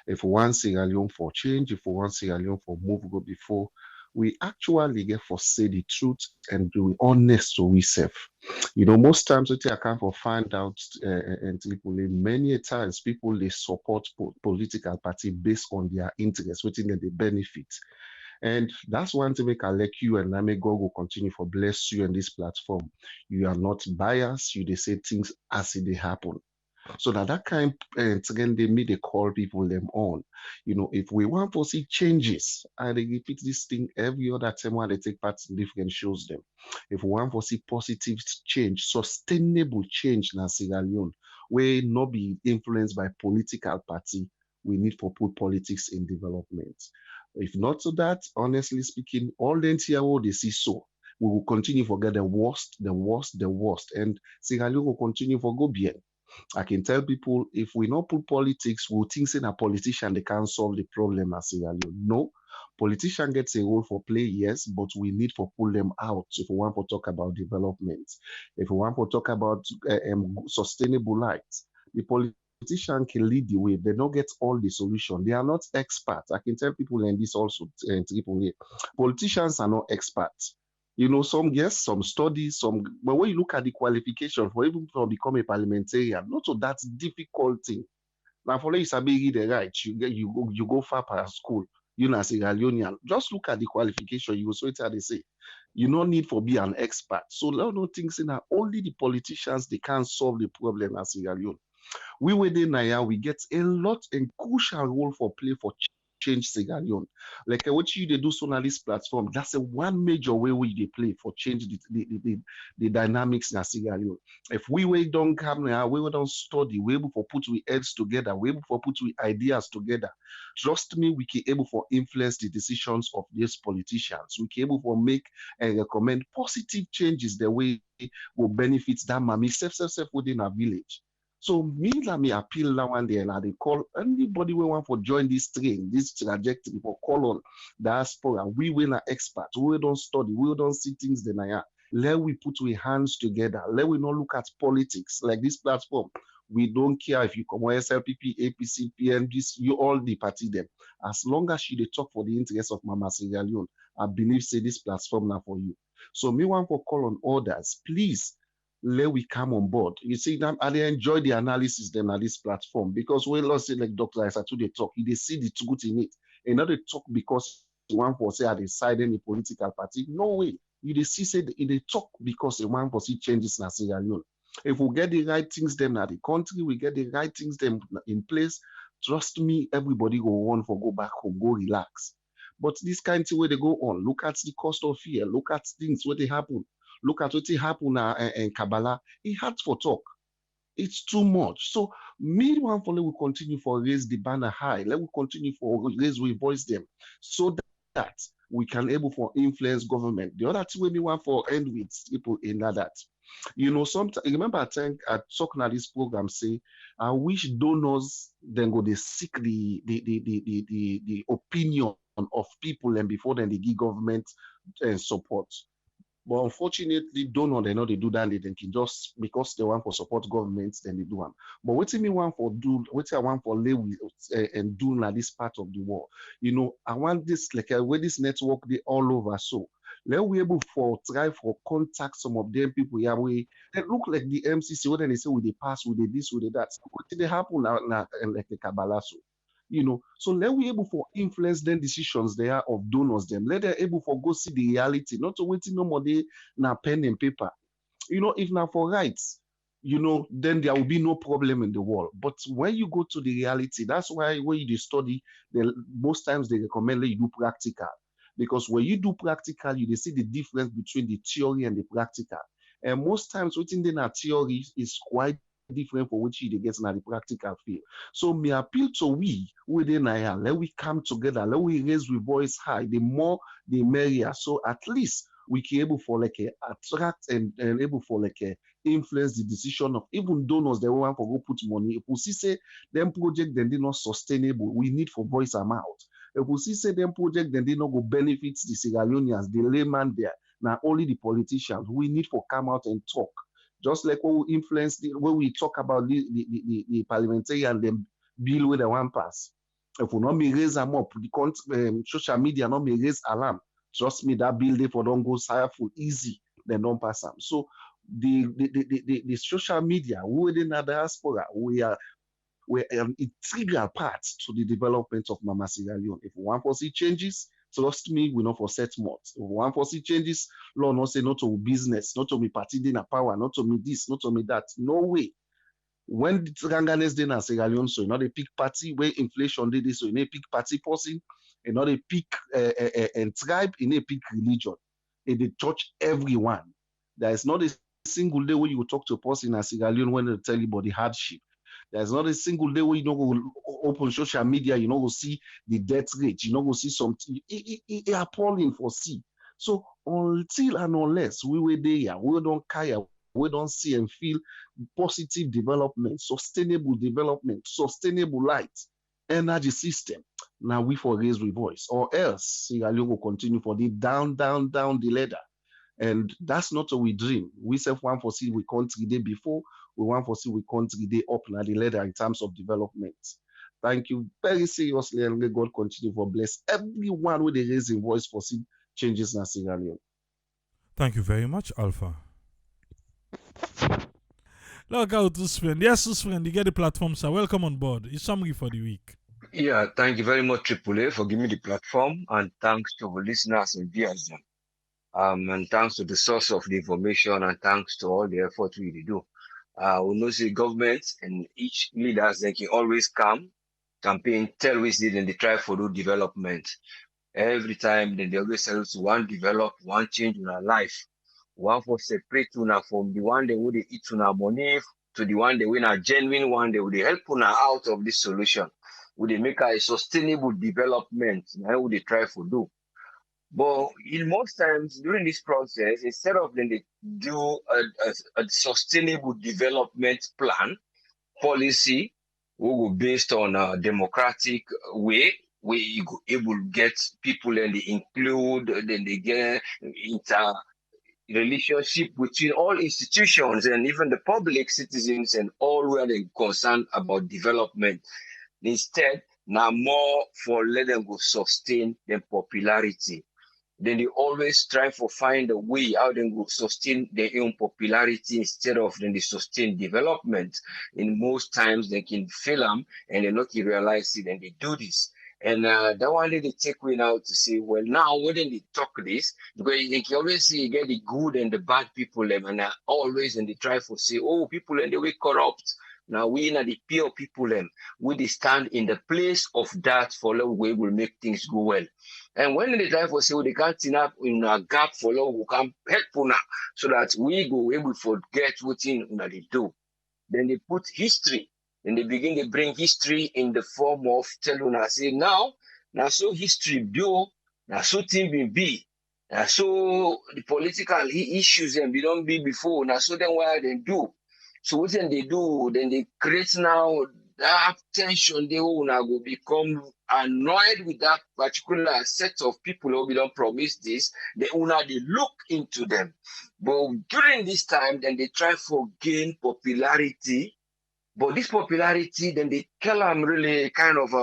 If we want Sierra Leone for change, if we want Sierra Leone for move go before, we actually get for say the truth and be honest to ourselves. Most times what I can for find out and people many a times people they support political party based on their interests, within they benefit. And that's one thing make I like you and I may God will continue for bless you on this platform. You are not biased, you they say things as they happen. So that kind again they me they call people them on. If we want to see changes, and they repeat this thing every other time when they take part in different shows them. If we want to see positive change, sustainable change in Sierra Leone, where not be influenced by political party, we need to put politics in development. If not to that, honestly speaking, all the NTIO they see so. We will continue to get the worst, and Sierra Leone will continue for go bien. I can tell people if we not put politics, we'll think saying a politician they can't solve the problem as Sierra Leone. No, politician gets a role for play, yes, but we need to pull them out if we want to talk about development. If we want to talk about sustainable light, the politician can lead the way. They don't get all the solution. They are not experts. I can tell people in this also, Triple A. Politicians are not experts. Some yes, some studies, but when you look at the qualification for even to become a parliamentarian, not so that's difficult thing. Now, for you sabi read the right, you go far past school, as a Leonean. Just look at the qualification, you will so they say. You no need for be an expert. So let no things in only the politicians they can't solve the problem as Sierra Leone. We within Naya, we get a lot and crucial role for play for change Sierra Leone. Like what you they do so on this platform, that's a one major way we they play for change the dynamics in Sierra Leone. If we don't come now, we don't study, we able for put we heads together, we able for put we ideas together. Trust me, we can able for influence the decisions of these politicians. We can able for make and recommend positive changes the way will benefit that mommy self within our village. So me let me appeal now and then and they call anybody we want for join this train, this trajectory for call on diaspora. We will not expert, we don't study, we don't see things then I am. Let we put our hands together. Let we not look at politics like this platform. We don't care if you come SLPP, APC, PNGs, you all the party them. As long as you they talk for the interest of Mama Sierra Leone, I believe say this platform now for you. So me want for call on orders, please let we come on board. You see, I enjoy the analysis them at this platform because we lost it like Dr. Isatu they talk, they see the truth in it. And not they talk because one for say at the side any political party. No way. You they see say they talk because the one for see changes in Sierra Leone. If we get the right things them at the country, we get the right things them in place. Trust me, everybody go on for go back home, go relax. But this kind of way they go on, look at the cost of fear, look at things where they happen. Look at what happened in Kabbalah. It had for talk. It's too much. So meanwhile, let we continue for raise the banner high. Let we continue for raise we voice them so that we can able for influence government. The other thing we want for end with people in that. Sometimes remember I talking at this program say I wish donors then go they seek the opinion of people and before then they give government support. But unfortunately, donor they know they do that. They can just because they want for support governments, then they do them. But what me want for do, what I want for lay with and do na this part of the world. I want this like where this network they all over. So let we able for try for contact some of them people here. We they look like the MCC. What they say with the pass, with the this, with the that. What did they happen now like the Kabbalah? So let we able for influence them decisions there of donors them. Let them able for go see the reality, not to waiting no more day na pen and paper. If now for rights, then there will be no problem in the world. But when you go to the reality, that's why when you study, most times they recommend that you do practical. because when you do practical, you see the difference between the theory and the practical. And most times, within the theory is quite different for which you get in the practical field. So me appeal to we within IR, let we come together, let we raise we voice high, the more the merrier. So at least we can able for like attract and able for like influence the decision of even donors that want to go put money. If we see say them project then they not sustainable, we need for voice them out. If we see say them project then they not go benefit the Sierra Leoneans, the layman there. Now only the politicians, we need for come out and talk. Just like when we influence when we talk about the parliamentary and the bill with the one pass. If we not may raise them up, the social media not may raise alarm. Trust me, that bill they for don't go for easy, then don't pass them. So the social media, within the diaspora, we're an integral part to the development of Mama Sierra Leone. If we want to see changes, trust me, we not for set more. If we want to see changes, law not say not to business, not to me party dinner power, not to me this, not to me that. No way. When the Ranganes day na Sierra Leone, so not a peak party where inflation did this, so in a peak party person, and not a peak and tribe, in a peak religion. In the church, everyone. There is not a single day where you talk to a person in Sierra Leone when they tell you about the hardship. There's not a single day where you don't go open social media, you don't go see the death rate, you don't go see something. It's appalling for see. So until and unless we were there, we don't care, we don't see and feel positive development, sustainable light, energy system. Now we for raise we voice, or else Sierra Leone will continue for the down the ladder. And that's not what we dream. We self want for see we country day before, we want for see we country day up now the ladder in terms of development. Thank you very seriously, and may God continue to bless everyone with the raising voice for see changes in Sierra Leone. Thank you very much, Alpha. Look out, Usman. Yes, Usman, you get the platform, sir. Welcome on board. Your summary for the week. Yeah, thank you very much, AAA, for giving me the platform, and thanks to the listeners and viewers. And thanks to the source of the information, and thanks to all the effort we do. We know the government and each leaders, they can always come, campaign, tell us that they try for do development. Every time, then they always tell us one develop, one change in our life. One for separate una from the one they would eat una money to the one they win a genuine one, they would help una out of this solution. Would they make a sustainable development? Now would they try for do? But in most times during this process, instead of them they do a sustainable development plan policy, we will based on a democratic way, where you go able to get people and they include, then they get inter relationship between all institutions and even the public citizens and all where they're concerned about development. Instead, now more for let them go sustain their popularity. Then they always try to find a way how they will sustain their own popularity instead of then they sustain development. In most times they can fail them and they not realize it and they do this. And that one day they take me now to say, well, now when they talk this, because they can always see you get the good and the bad people them, and always and they try to say, oh, people and they were corrupt. Now we are the pure people them. We stand in the place of that for the way will make things go well. And when they try to say, well, they can't enough in a gap for love who can help una so that we go able to forget what they do. Then they put history. Then they begin to bring history in the form of telling us, say, now so history do, now so thing will be. Now so the political issues and we don't be before, now so then why they do. So what then they do, then they create now that tension, they will now go become annoyed with that particular set of people who we don't promise this, they will now they look into them. But during this time, then they try to gain popularity. But this popularity, then they tell them really kind of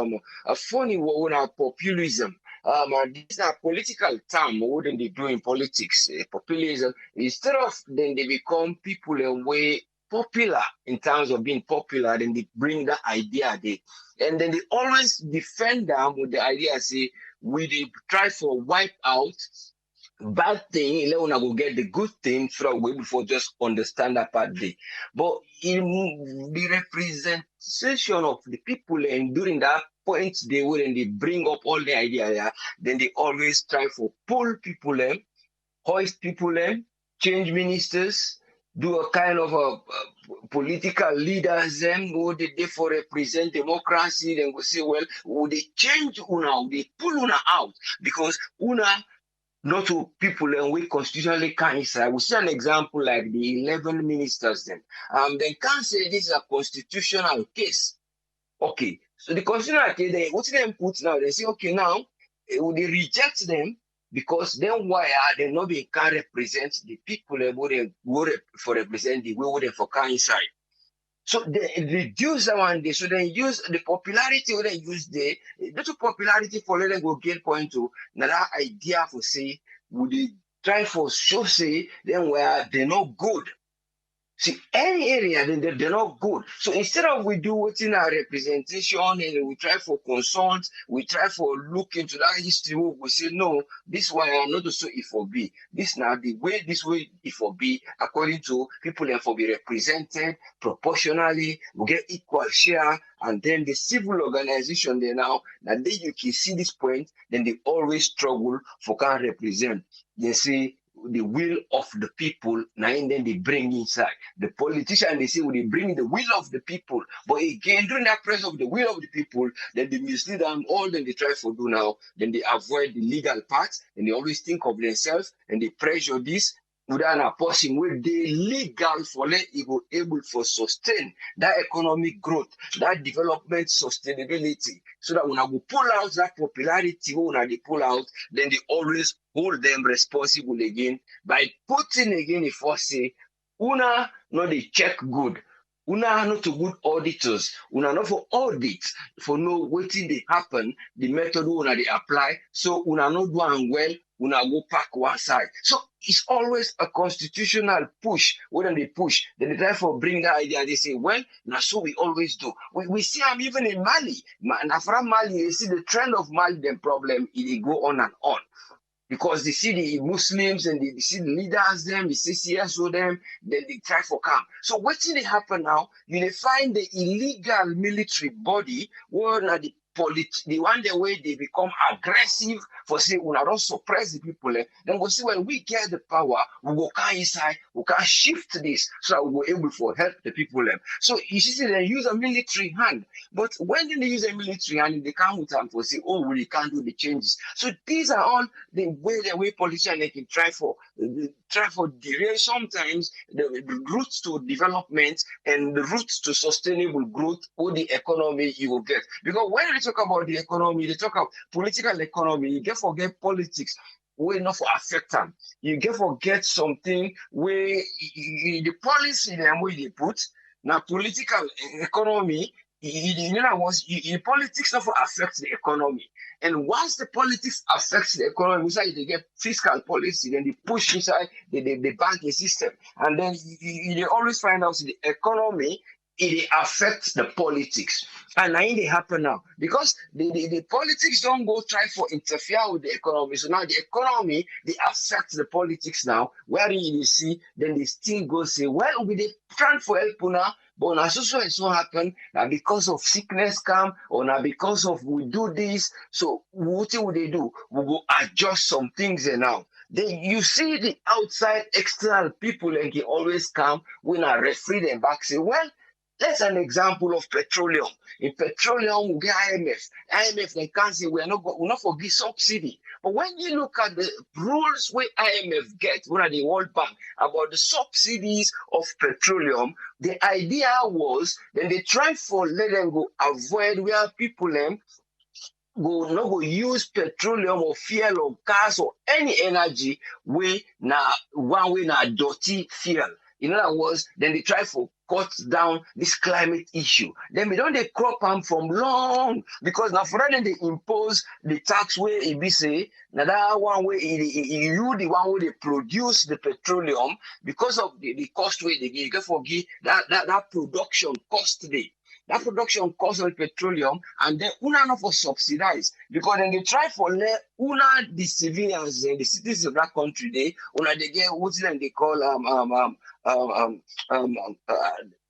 a funny one populism. And this is a political term, what they do in politics, populism. Instead of then they become people in way popular in terms of being popular, then they bring that idea there. And then they always defend them with the idea, say, we try to wipe out bad thing, let una go get the good thing so that we before just understand that part day. But in the representation of the people and during that point they when they bring up all the idea, then they always try to pull people in, hoist people in, change ministers, do a kind of a political leaders them who they for represent democracy, then go say, well, would they change una, would they pull una out because una not to people and we constitutionally can't inside. We see an example like the 11 ministers then. They can't say this is a constitutional case. Okay, so the constitutional case, they what them put now, they say, okay, now would they reject them because then why are they not being can represent the people for represent the way they for can inside? So they reduce that one day. So they use the popularity when they use the popularity for letting go get point to another idea for say would they try for show say then where they're not good. See, any area, then they're not good. So instead of we do what's in our representation and we try for consult, we try for look into that history, we say, no, this one I'm not also it for be. This now the way this way it for be, according to people that for be represented proportionally, we get equal share, and then the civil organization there now then you can see this point, then they always struggle for can represent. They say the will of the people, now and then they bring inside. The politician, they say, well, they bring the will of the people. But again, during that process of the will of the people, then they mislead them, all then they try to do now, then they avoid the legal parts, and they always think of themselves, and they pressure this, without a person where they legal for let it go able for sustain that economic growth, that development sustainability. So that when I go pull out that popularity, when I pull out, then they always hold them responsible again by putting again if I say, una no they check good. Una not to good auditors, una not for audit, for know waiting they happen, the method una they apply, so una not doing well, una go pack one side. So it's always a constitutional push. When they push, then they try for bring that idea. They say, well, now so we always do. We see them even in Mali. Now from Mali, you see the trend of Mali, the problem, it go on and on. Because they see the Muslims and they see the leaders them, the CCSO them, then they try for come. So what's going to happen now? You find the illegal military body where the one the way they become aggressive for say we don't suppress the people, then we'll see when we get the power, we go come inside, we can shift this so that we go able to help the people. So you see they use a military hand, but when they use a military hand, they come with them for say, oh, we can't do the changes. So these are all the way politicians they can try for derail sometimes the routes to development and the routes to sustainable growth or the economy you will get. Because when they talk about the economy, they talk about political economy, you get forget politics will not for affect them. You get forget something where the policy them where they put now political economy. Politics not for affect the economy. And once the politics affects the economy, inside they get fiscal policy, then they push inside the banking system. And then you always find out the economy, it affects the politics. And now it happen now. Because the politics don't go try for interfere with the economy. So now the economy, they affect the politics now. Where you see, then they still go say, well, we trying for help now. But now so happen now because of sickness come or now because of we do this. So what would they do? We go adjust some things now. Then you see the outside external people and they always come when I referee them back say, well, that's an example of petroleum. In petroleum, we get IMF. IMF, they can't say we're not forgive subsidy. But when you look at the rules where IMF get, when the World Bank, about the subsidies of petroleum, the idea was then they try for let them go avoid where people go use petroleum or fuel or gas or any energy way now one way now dirty fuel. In other words, then they try for cut down this climate issue. Then we don't they crop them from long because now for that they impose the tax where it be say now that one way you the one where they produce the petroleum because of the cost way they give forgive that production cost today. that production cost of petroleum, and then una not for subsidize because then they try for let una the civilians and the citizens of that country they get what then they call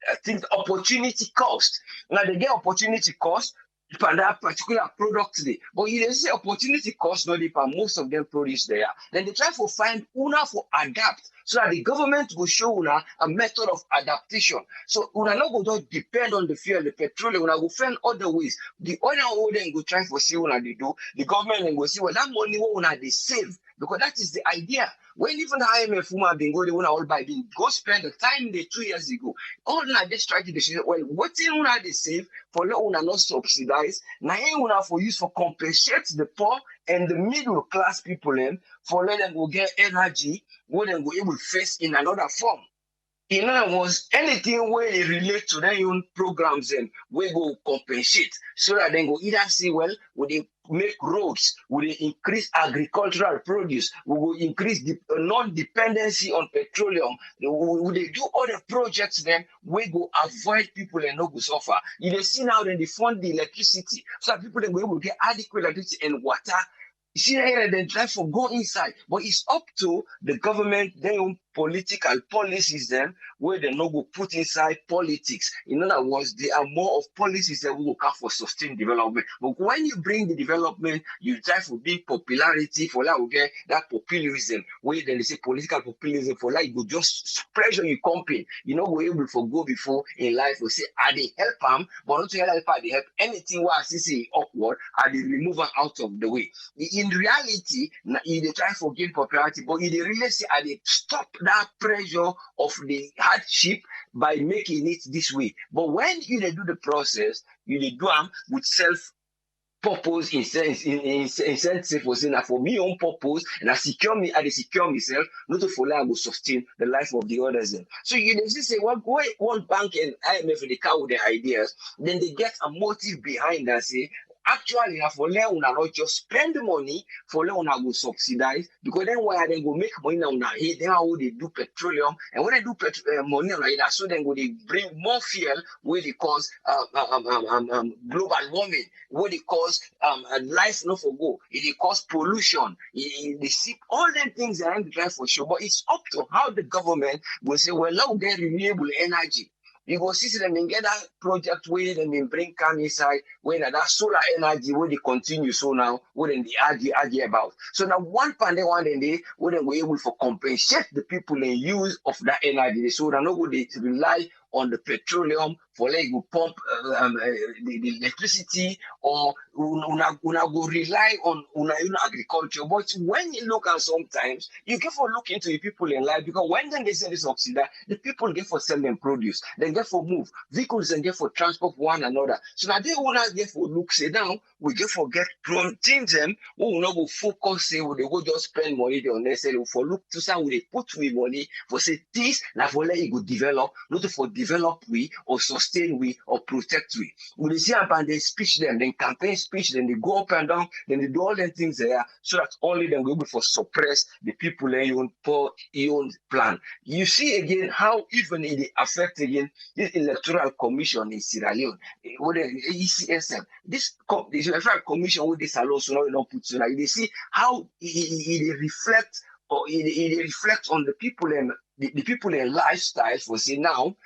I think opportunity cost. Now they get opportunity cost for that particular product today. But you say opportunity cost not for most of them produce there. Then they try to find una for adapt so that the government will show una a method of adaptation. So una not go just depend on the fuel, the petroleum, una go find other ways. The other then go try for see una they do. The government then go see well that money what una they save because that is the idea. When even the IMF woman been go, they want all buy, been go spend the time they 2 years ago. All now they try to say, well, what in una they save for let una not subsidize, now una for use for compensate the poor and the middle class people for let them go get energy, where them go able face in another form. In other words, anything where it relate to their own programs and we go compensate so that they go either see well, would they make roads, would they increase agricultural produce, will increase the non-dependency on petroleum, would they do other projects then we go avoid people and no go suffer. You they see now then they fund the electricity so that people then go able to get adequate electricity and water. You see that they try for go inside, but it's up to the government, their own political policies then, where they no go put inside politics. In other words, there are more of policies that will come for sustained development. But when you bring the development, you try for big popularity for that, okay, that populism, where then they say political populism for that, you go just pressure your company. You know, we're able to go before in life, we say, are they help them, but not to help them, they help anything where I see upward, are they remove them out of the way. In reality, they try for gain popularity, but they really say, are they stop that pressure of the hardship by making it this way. But when you do the process, you do them with self-purpose incentive for saying that for me own purpose and I secure myself, not to follow I will sustain the life of the others. So you just say, well, go World Bank and IMF they come with their ideas, then they get a motive behind that say, actually, for let una not just spend the money, for let una go subsidize, because then why they go make money on una head, then how they do petroleum, and when they do money on that, so then go they bring more fuel where they cause global warming, where they cause life not for go, it cause pollution, they see all them things that I'm trying for sure, but it's up to how the government will say, well, now get renewable energy. You go see them and get that project where they bring come inside, where that solar energy where they continue so now, where then they argue about. So now one pandemic one day, where they were able to compensate the people in use of that energy. So now no they rely on the petroleum for like you pump the electricity or una go rely on agriculture. But when you look at sometimes, you get for look into the people in life because when then they sell this subsidy, the people get for sell them produce, they get for move vehicles and get for transport one another. So now they wanna get for look say down, we get for get prompting them, we will not go focus say we they go just spend money they unnecessary for look to say we they put with money for say this now for let you go develop, not for develop we or sustain we or protect we. We see up and they speech them, then campaign speech, then they go up and down, then they do all them things there so that only them will be able to suppress the people in your own plan. You see again how even it affect again this electoral commission in Sierra Leone, with the ECSL, this electoral commission with this alone so now you don't put so like they see how it reflect or it reflects on the people and the people in lifestyle for say now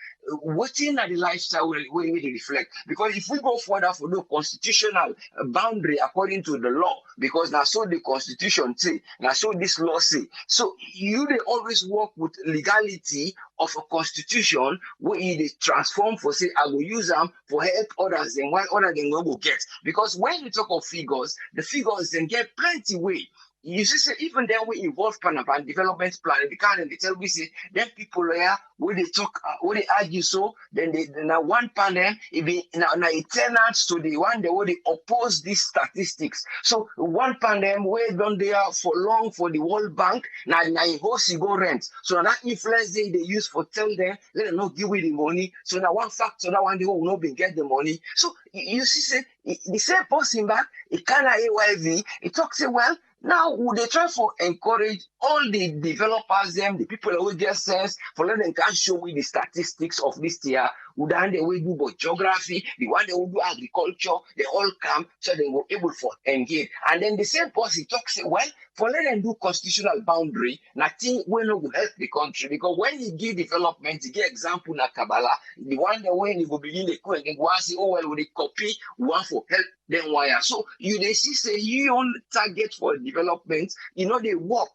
what's in the lifestyle where they reflect, because if we go further for the constitutional boundary according to the law, because now so the constitution say, now so this law say, so you they always work with legality of a constitution where they transform for say I will use them for help others and why others then go get, because when you talk of figures, the figures then get plenty way. You see, even then we involve plan and development plan, and they tell we say then people there where they talk, where they argue so, then they now one panel it be now a tenant to the one where they oppose these statistics. So one panel where done there for long for the World Bank now host go rent. So that influence they use for tell them let them not give away the money. So now one factor that one they will not be get the money. So you see, say the same person back it kind of AYV it talks say well. Now, they try to encourage all the developers, the people who get sense, for let them can show me the statistics of this year, who done the way do about geography, the one that will do agriculture, they all come so they were able to engage. And then the same person talks, well, for let them do constitutional boundary, nothing will not help the country because when you give development, you give example na Kabbalah, the one that when you go begin the coin, they go and say, oh well, with the copy, we want for help, then wire. So you they see say you on target for development, they work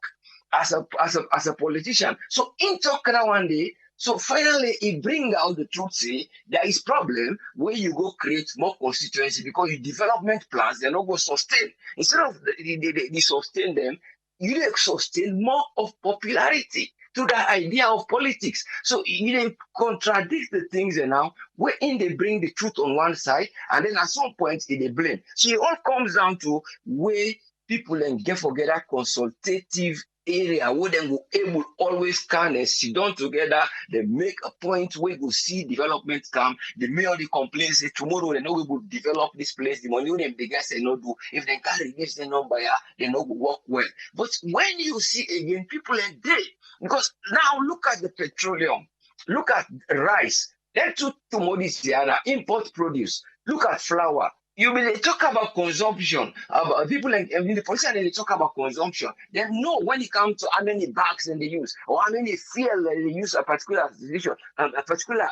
as a politician. So in talk one day. So finally, it brings out the truth, say, there is problem where you go create more constituency because your development plans, they're not going to sustain. Instead of they sustain them, you sustain more of popularity to the idea of politics. So you contradict the things now, wherein they bring the truth on one side, and then at some point, they blame. So it all comes down to where people then get forget that consultative area where they will able always come and sit down together, they make a point where we see development come, they may only complain, say tomorrow they know we will develop this place, the money them the guys they not do, if they can't reduce the number, they not will work well. But when you see again, people are dead, because now look at the petroleum, look at rice, then two commodities here, import produce, look at flour. You will talk about consumption, about people like in the position they talk about consumption. They know when it comes to how many bags they use or how many fuel they use a particular situation, a particular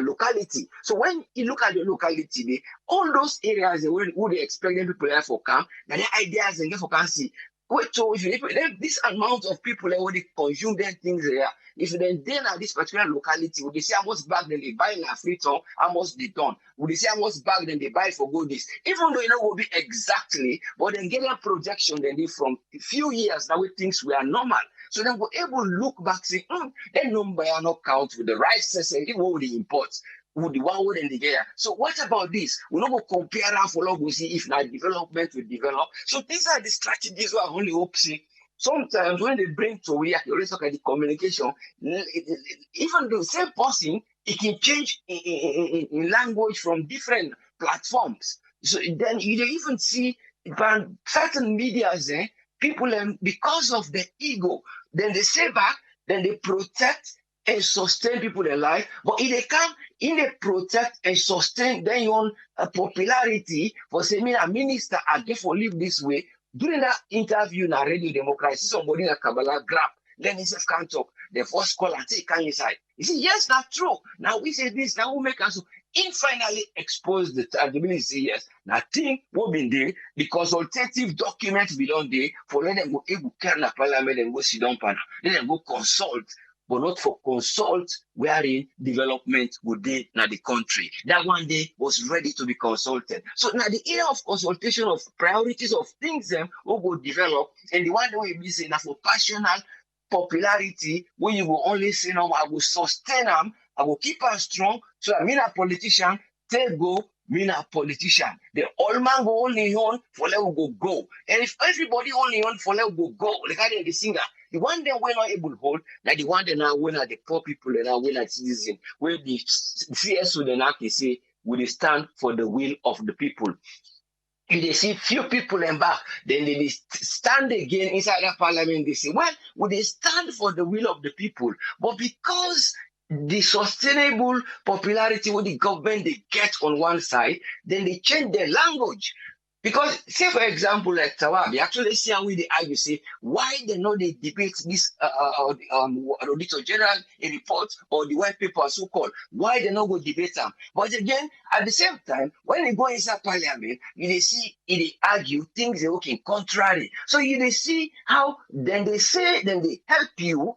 locality. So when you look at the locality, all those areas where they expect them people there for camp, and the ideas and get for can see. Wait, so if this amount of people that they consume them things there, if then at this particular locality, would they say how much bag then they buy in a free town, how much they done? Would they say how much bag then they buy for goodies? Even though will be exactly, but then get a projection then they from a few years now where things were normal. So then we're able to look back, say, that number are not count with the rice, and what would the imports? Would the one would in the year. So what about this? We're not going to compare and follow, we see if not development will develop. So these are the strategies we only hope see. Sometimes when they bring to we always look at the communication, even the same person, it can change in language from different platforms. So then you even see certain medias, people because of the ego, then they say back, then they protect and sustain people in life. But if they come in they protect and sustain then you want a popularity for saying me a minister I get for live this way. During that interview in a radio democracy, somebody in a Kabbalah grab, then he says can't talk. The first call and say, can you say? He said, yes, that's true. Now we say this, now we make us in finally expose the tangibility. Say yes. Now thing will be there, the consultative document belong there for let them go able carry the parliament and go sit down panel. Let them go consult. But not for consult wherein development would be in the country. That one day was ready to be consulted. So now the area of consultation of priorities of things will go develop, and the one that we be saying that for personal popularity, when you will only say no, I will sustain them, I will keep them strong. So I mean a politician, take go, mean a politician. The old man go only on for let go. And if everybody only on for let go, like I did the singer. The one that we're not able to hold, like the one that now when are the poor people and now when are citizens, where the CSO then can say, will they stand for the will of the people? If they see few people in back, then they stand again inside the parliament. They say, well, will they stand for the will of the people? But because the sustainable popularity with the government they get on one side, then they change their language. Because, say for example, like Tawabi, actually see how we argue, say, why they know they debate this Auditor General report or the white paper so-called, why they not go debate them. But again, at the same time, when they go inside parliament, you see, they argue, things are working contrary. So you see how, then they say, then they help you,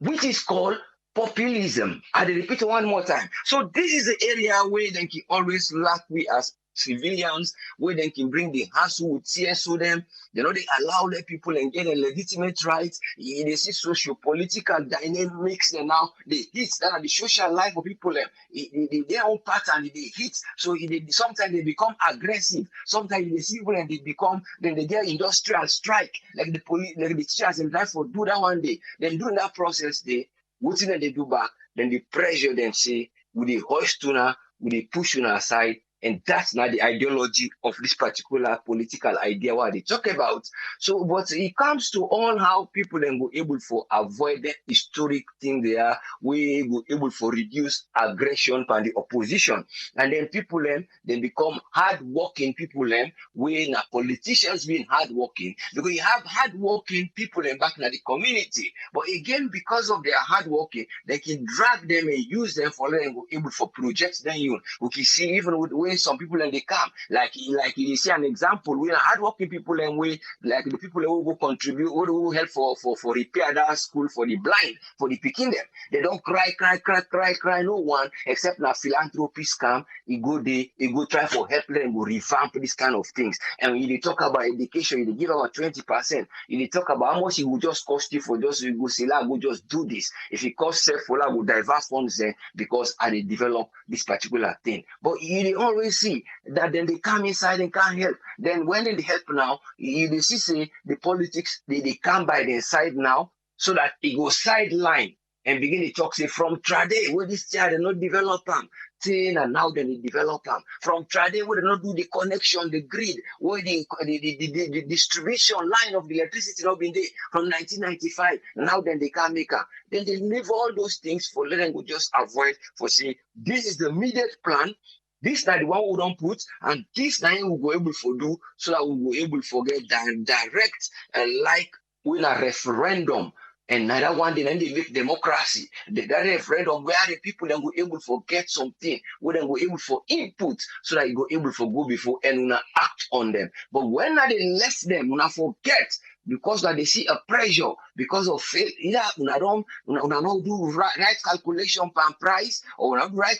which is called populism. I repeat it one more time. So this is the area where they can always lack we as civilians, where they can bring the hassle with CSO them. They allow the people and get a legitimate rights. They see socio-political dynamics and now they hit that are the social life of people. Their own pattern they hit. So sometimes they become aggressive. Sometimes they see people and they become then they get industrial strike like the police, like the teachers and life for do that one day. Then during that process, what thing they do back, then they pressure them say, will they hoist tuna, will they push you aside, And that's not the ideology of this particular political idea what they talk about. So, but it comes to all how people then go able for avoid the historic thing there, we go able for reduce aggression by the opposition. And then people then become hard-working people when politicians being hard-working, because you have hard-working people back in the community. But again, because of their hard-working, they can drag them and use them for them able for projects. Then you can see even with when some people they come, like you see an example, we are hard-working people and we like the people who will contribute, who help for repair that school for the blind, for the picking them. They don't cry. No one except na philanthropy scam. He go try for help them, go revamp this kind of things. And when you talk about education, you give about 20%. You talk about how much it will just cost you for just you go say, go just do this. If it costs self for go divert funds there because I develop this particular thing. But you always see that then they come inside and can't help. Then when they help now, you see say the politics they come by their side now so that it goes sideline and begin to talk say from Trade where this child did not develop them. And now then they develop them. From Trade where they not do the connection, the grid, where the distribution line of the electricity not been there from 1995. Now then they can't make her. Then they leave all those things for let them go just avoid for say this is the immediate plan. This is the one we don't put, and this now we go able to do so that we will able to get direct like win a referendum. And another one, then they make democracy. That referendum where the people then go able to get something, where they go able for input, so that you go able to go before and una act on them. But when they let them, una forget because that they see a pressure because of fail. Either una don't do right calculation per price or una do right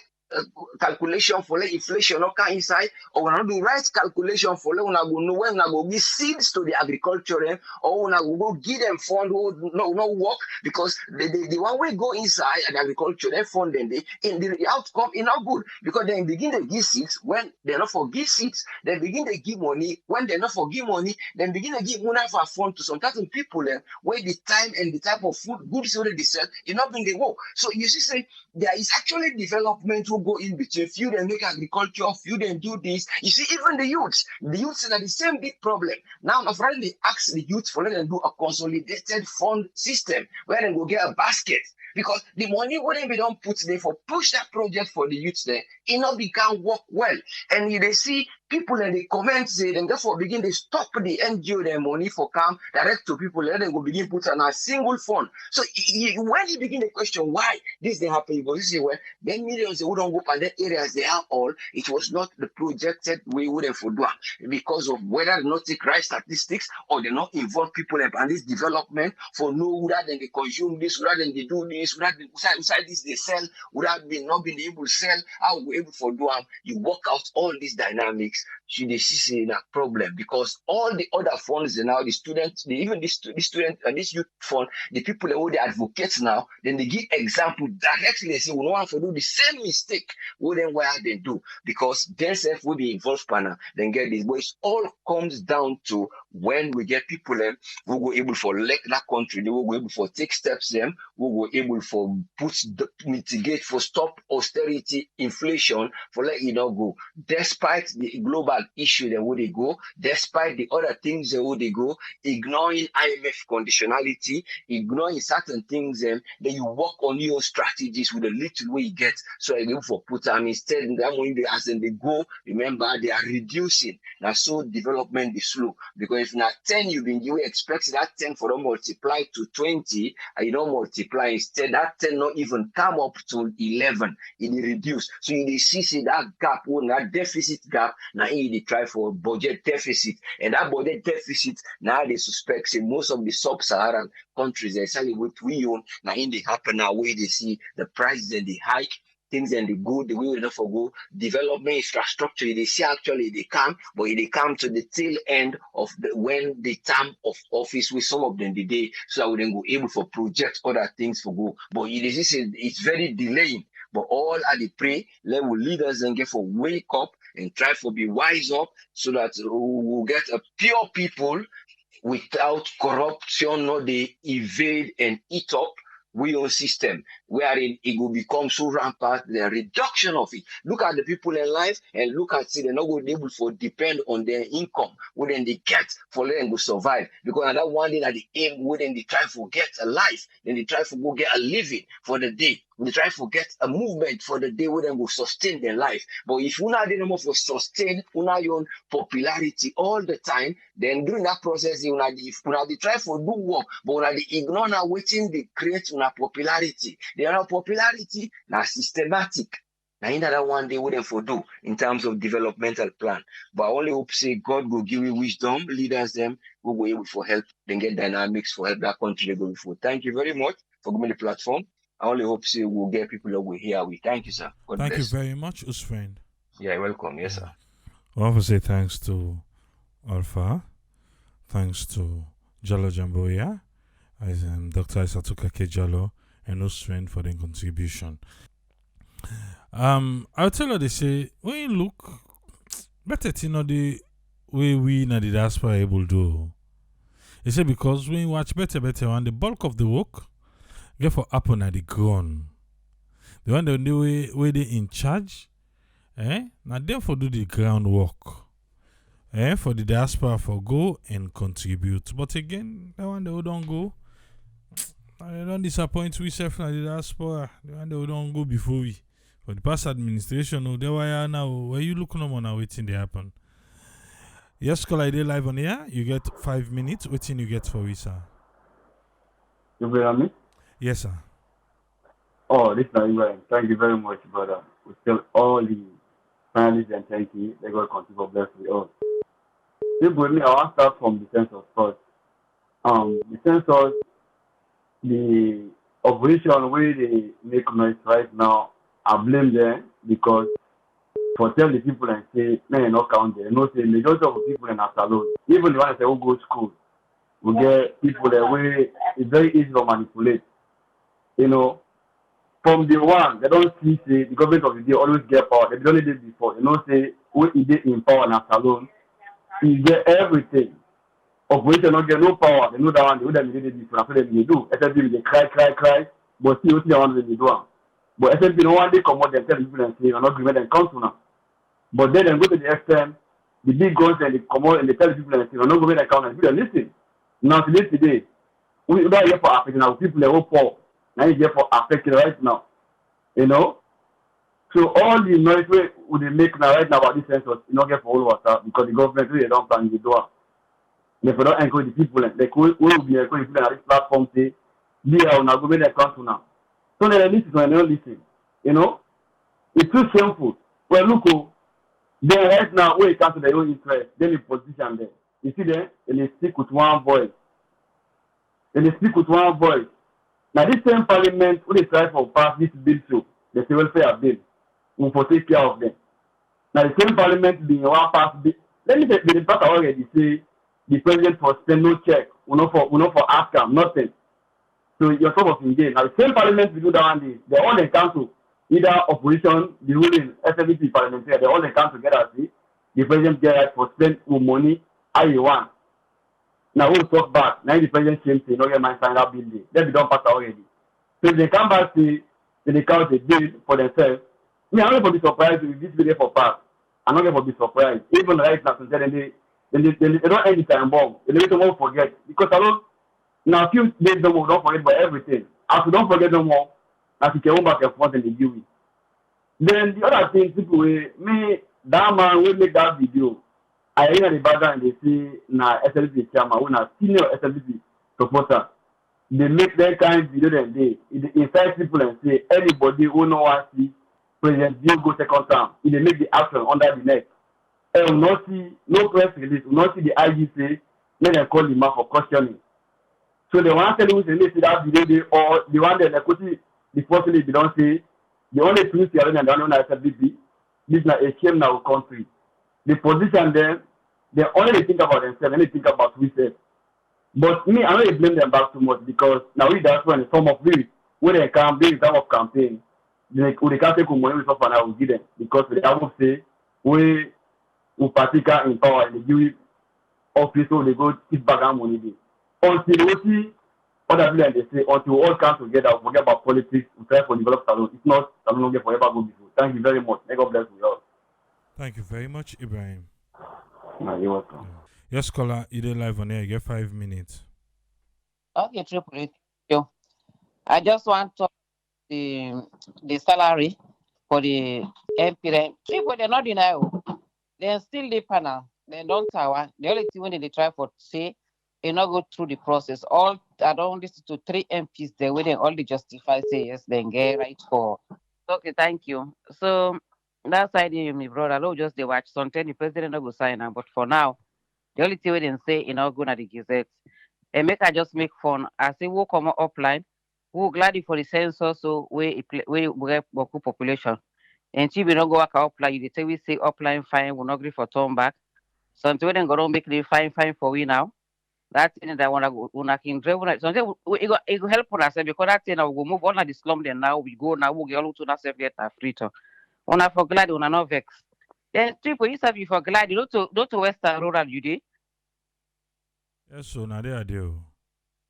calculation for the inflation not come inside, or when I do right calculation for when I go know when I go give seeds to the agriculture, or when I go give them fund who no work because the one way go inside and agriculture, they fund them in the outcome is not good because they begin to give seeds when they're not for give seeds, they begin to give money when they're not for give money, then begin to give money for fund to some certain people where the time and the type of food goods already sell is not being the work. So you see say there is actually development who go in between few then make agriculture, few then do this. You see, even the youths are the same big problem. Now, I've already asked the youth for them to do a consolidated fund system where they go get a basket. Because the money wouldn't be don't put there for push that project for the youths there, it not become work well. And they see people in the comments say, then therefore begin to stop the NGO their money for come direct to people, let them go begin put on a single fund. So when you begin to question why this they happen, you go say, well, then millions who don't go on the areas they are all, it was not the projected way we would for do because of whether they not take right statistics or they not involve people in this development for no rather than they consume this, rather than they do this, rather than inside this they sell, without being not being able to sell, how we able for do you work out all these dynamics. Should they see that problem because all the other funds now the students, even this student and this youth fund, the people who they advocate now, then they give example directly. They say we don't want to do the same mistake. Well, then why they do because themselves will be involved partner. Then get this, but it all comes down to when we get people who go able for elect that country, they will go able for take steps them, who will able for mitigate for stop austerity, inflation for let it not go. Despite the global issue that would they go, despite the other things that would they go, ignoring IMF conditionality, ignoring certain things, then you work on your strategies with the little way you get. So I go for put instead that money they as they go, remember they are reducing. Now so development is slow because if not 10 you expect that 10 for them multiply to 20, and you don't multiply instead that 10 not even come up to 11, it reduce. So you see that gap, that deficit gap, now they try for budget deficit, and that budget deficit now they suspect say most of the sub-Saharan countries, especially what we own, now in they happen now where they see the prices and the hike. Things and they go the way we don't go development infrastructure they see actually they come, but they come to the tail end of when the term of office with some of them the day so that we then go able for project other things for go. But it's very delaying. But all are the pray let we leaders and get for wake up and try for be wise up so that we will get a pure people without corruption, not they evade and eat up we own system. wherein it will become so rampant, the reduction of it. Look at the people in life and look at see they're not going to be able to depend on their income, when they get for letting go survive. Because at that one day that they aim, when they try to get a life, then they try to go get a living for the day. They try to get a movement for the day where they will sustain their life. But if you not able to sustain your own popularity all the time, then during that process, you they try to do work, but they ignore now waiting they create una popularity. They are popularity now systematic. Now in that one day what for do in terms of developmental plan. But I only hope say God will give you wisdom, leaders them, who will able for help, then get dynamics for help that country to go before. Thank you very much for giving me the platform. I only hope say we'll get people over here. We thank you, sir. God Thank bless. you very much, Usfriend. Yeah, welcome. Yes, sir. I want to say thanks to Alpha, thanks to Jalo Jamboya, Dr. Isatuka Kejalo, and Usfriend for their contribution. I'll tell you, they say, when you look, better to know the way we in the diaspora able to do. They say because when you watch better, and the bulk of the work get for happen at the ground. The one the way they in charge, now therefore do the groundwork. For the diaspora for go and contribute. But again, the one they don't go, they don't disappoint we self in the diaspora. The one they don't go before we. For the past administration, there were now where you look no more now waiting to happen. Yes, call ID live on here. You get 5 minutes. Waiting you get for we, sir. You hear me? Yes, sir. Oh, this is Ibrahim. Thank you very much, brother. We tell all the families and thank you. They got continue to bless with us. With me, I want to start from the census first. The census, the operation where they make noise right now, I blame them because for tell the people and say, no, not count there. No, say majority of the people in Absalom, even the ones that will go to school, we get people that way it's very easy to manipulate. You know, from the one, they don't see say the government of the day always get power. They don't need it before. You know, say when it is in power in Absalom, you get everything. Operation not get no power. They know that one, they would have made it before. After them, they do. Except they cry, but see what they want to do. But SNP no one day come out and tell people and say you're not agreement and come to now. But then they go to the extent, the big guns and they come out and they tell people and say you're not agreement and count and people listen. Now today, we don't here for affecting our people they all poor. Now you're here for affecting right now. You know? So all the noise we they make now right now about this census, you not get for all water because the government really don't plan the door. If we don't encourage the people, like we will be encouraging people on this platform say, we are on our government account now. So they listen when they don't listen. You know? It's too shameful. Well, look, they right now, when it comes to their own interest, then they position them. You see them, and they speak with one voice. Now, this same parliament, when they try to pass this bill through, they say welfare bill, we will take care of them. Now, the same parliament being one pass bill. Let me say, the part already say the president for spend no check, we not for ask him, nothing. So you're top of in game. Now the same parliament we do that one day, they all encounter either opposition, the ruling, SMBC parliamentary, they all encounter together see the president get right for spend money how you want. Now we'll talk back. Now the president came to no get mind sign that bill. Then we don't pass already. So if they come back to they count the bill for themselves. Me, I'm not going to be surprised if this video for pass. I'm not going to be surprised. Even right now, since they don't end the time bomb. They don't forget because I don't. Now, a few days don't forget about everything. As you don't forget no more, as you can go back and forth and give it. Then the other thing, people me, that man will make that video. I hear the background and they say, na SLB chairman, when a senior SLB supporter, they make that kind of video and they incite people and say, anybody who no one see President Bill go second term, if they make the action under the neck. And will not see, no press release, will not see the IG say, let them call the man for questioning. So the one telling us they see that video or the one that the person they don't say the only thing they are doing and don't know SLBP, this is not a shame now country. The position them, they only think about themselves and they think about themselves. But me, I don't blame them back too much because now that's when some of these when they can be in terms of campaign, they can't take money with someone I will give them because they have to say we particular in power and they give office so they go keep back our money. Until we see Other people they say until we all come together, we forget about politics, we try to develop Salon. It's not Salon get forever go before. Thank you very much. May God bless you all. Thank you very much, Ibrahim. You're welcome. Yes, caller, you did live on air. You get 5 minutes. Okay, Triple H. You. I just want to the salary for the MP. People they're not denial. They're still the panel. They don't tower. The only thing when they try for say they not go through the process. All I don't listen to 3 MPs. They waiting all the justify say yes, then get right for. Okay, thank you. So that's idea, my brother. I'll just the watch. Sometimes the president not go sign now, but for now, the only thing we didn't say you know go to the gazette. And make I just make fun. I say we'll come upline. We'll glad for the census so we Boku population. And she will not go work upline. You say we say upline fine, we'll not agree for turn back. So until then go don't make the fine for we now. That's thing that wanna go una can drive una so it go help us because that thing will move on the slum then now we go now we get all to that self get a free to. Una for glad una no vex. Then triple you have you for glad you don't to western rural you dey. Yes, so now they are there.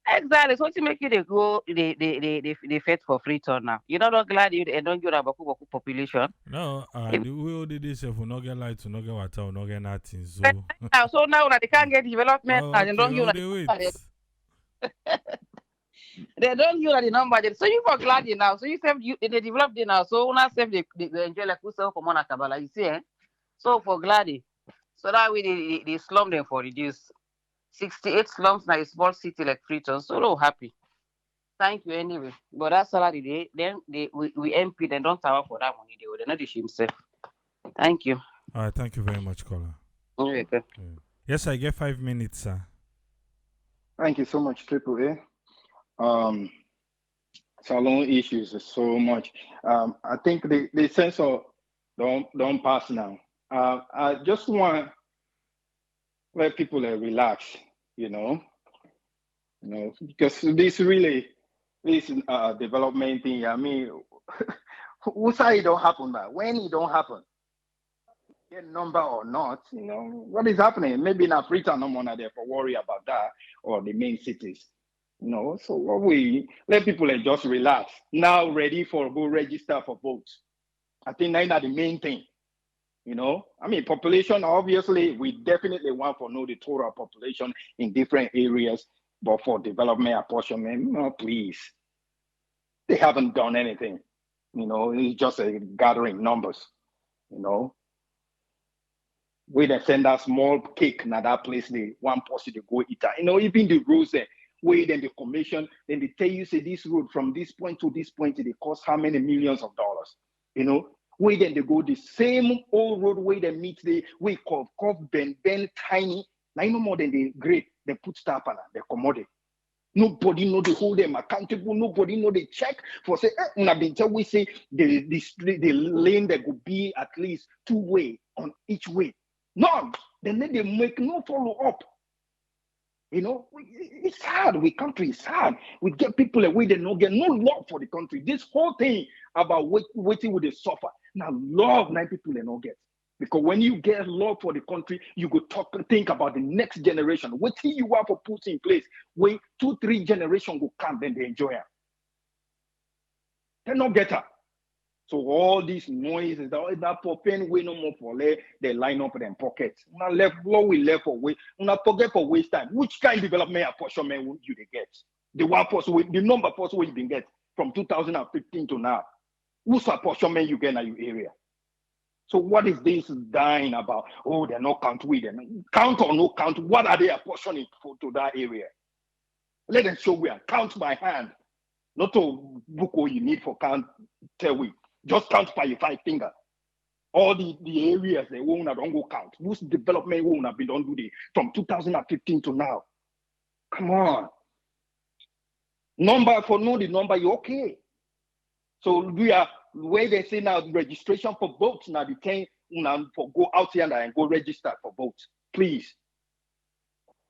Exactly. So to make you they go they fet for free turn now. You know not glad you and don't get a boku population. No, the way all this if we not get light, we not get water, we not get nothing. So So now that they can't get development and they don't use they don't use the number. So you for glad now. So you say you they develop it now. So una save they enjoy like who sell for Mona Kabala. You see, eh? So for glad. So that way they slum them for reduce. 68 slums now a small city like Freetown. So no happy. Thank you anyway. But that salary we MP then don't tower for that money. They would not issue himself. Thank you. All right, thank you very much, caller. Okay. Yeah. Yes, I get 5 minutes, sir. Thank you so much, Triple A. Salon issues is so much. I think the censor don't pass now. I just want let people relax, because this development thing. I mean, who say it don't happen, but when it don't happen, get number or not, what is happening? Maybe in Africa, no one are there for worry about that or the main cities, So what we let people just relax. Now ready for go register for votes. I think that's the main thing. I mean, population, obviously, we definitely want to know the total population in different areas, but for development apportionment, no, please. They haven't done anything. It's just a gathering numbers, We then send a small cake now that place, the one person to go eat. Even the rules there, where then the commission, then they tell you, say this road from this point to this point, it costs how many millions of dollars, Where then they go the same old road where they meet the way curve, bend, tiny. Now no more than the grade, they put stuff on they commodity. Nobody know they hold them accountable. Nobody know they check for say. We say the lane that could be at least 2-way on each way. None. Then they make no follow up. It's hard. We country is hard. We get people away. They don't get no love for the country. This whole thing about waiting with the suffer. Now love 9 people they don't get. Because when you get love for the country, you go think about the next generation. What you want to put in place, where 2-3 generations will come, then they enjoy it. They not get her. So all these noises, that for pen way no more for they line up in their pockets. Una left blow we left for way. Una forget for waste time. Which kind of development apportionment would you get? The one person the number person you been get from 2015 to now. Whose apportionment you get in your area? So what is this dying about? Oh, they're not count with them. Count or no count, what are they apportioning to that area? Let them show we are count by hand. Not to book what you need for count, tell we. Just count by your 5 finger. All the areas they won't don't go count. Whose development won't have been done do from 2015 to now? Come on. Number for know the number, you okay. So we are where they say now registration for votes now the thing for go out here and go register for votes, please.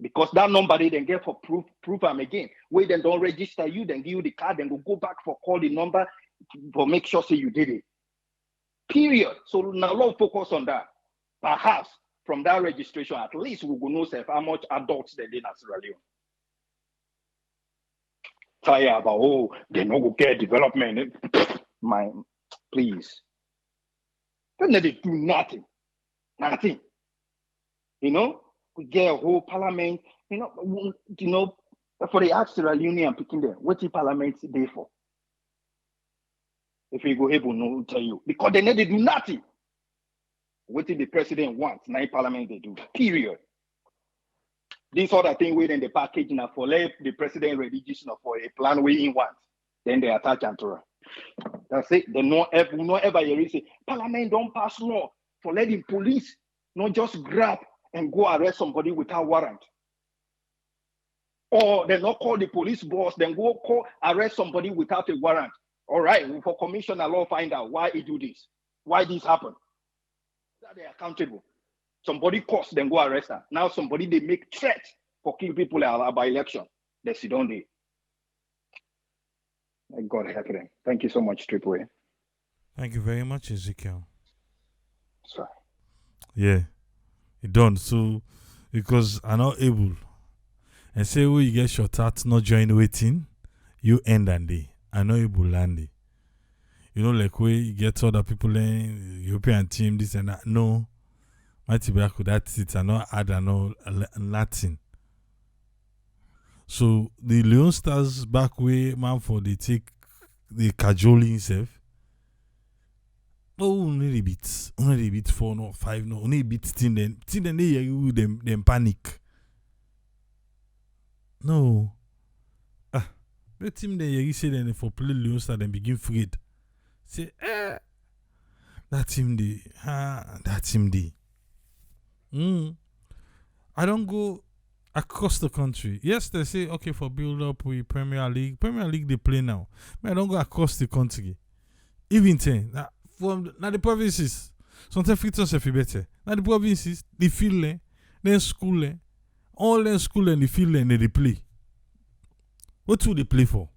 Because that number they then get for proof them again. Where then don't register you, then give you the card, then go back for call the number for make sure say you did it. Period. So now let's focus on that. Perhaps from that registration, at least we will know how much adults they did in Sierra Leone. tired about, oh, they no go get development. My, please. Then they do nothing. Nothing. You know, we get a whole parliament, for the actual union and picking them, what the parliament there for? If you go able no tell you. Because they do nothing. What did the president wants? Now parliament they do. Period. This other thing within the package now for let the president religious for a plan way in wants. Then they attach Antora. That's it. They not ever hear say parliament don't pass law for letting police not just grab and go arrest somebody without warrant. Or they not call the police boss, then go arrest somebody without a warrant. All right, for commissioner law find out why he do this, why this happened. That they accountable. Somebody cost, then go arrest her. Now somebody they make threat for kill people by election. They sit down there. God help them. Thank you so much, Triple A. Thank you very much, Ezekiel. Sorry. Yeah, it done. So, because I'm not able, and say, you get shot at, not join waiting, you end and day. I'm not able landing. Like where you get other people in European team, this and that. No, my tobacco, that's it. I not add and all Latin. So the Leone Stars back way, man, for they take the cajoling himself. Oh, only a bit 4 no 5 no, only a bit tin then they hear them panic. No. The team then you say then for play Leone Stars then begin afraid. Say that team day. I don't go across the country. Yes, they say okay for build up with Premier League. Premier League they play now. But I don't go across the country. Even from the provinces. Sometimes fit yourself better. Now the provinces, the field, then school, all them school and the field and they play. What do they play for?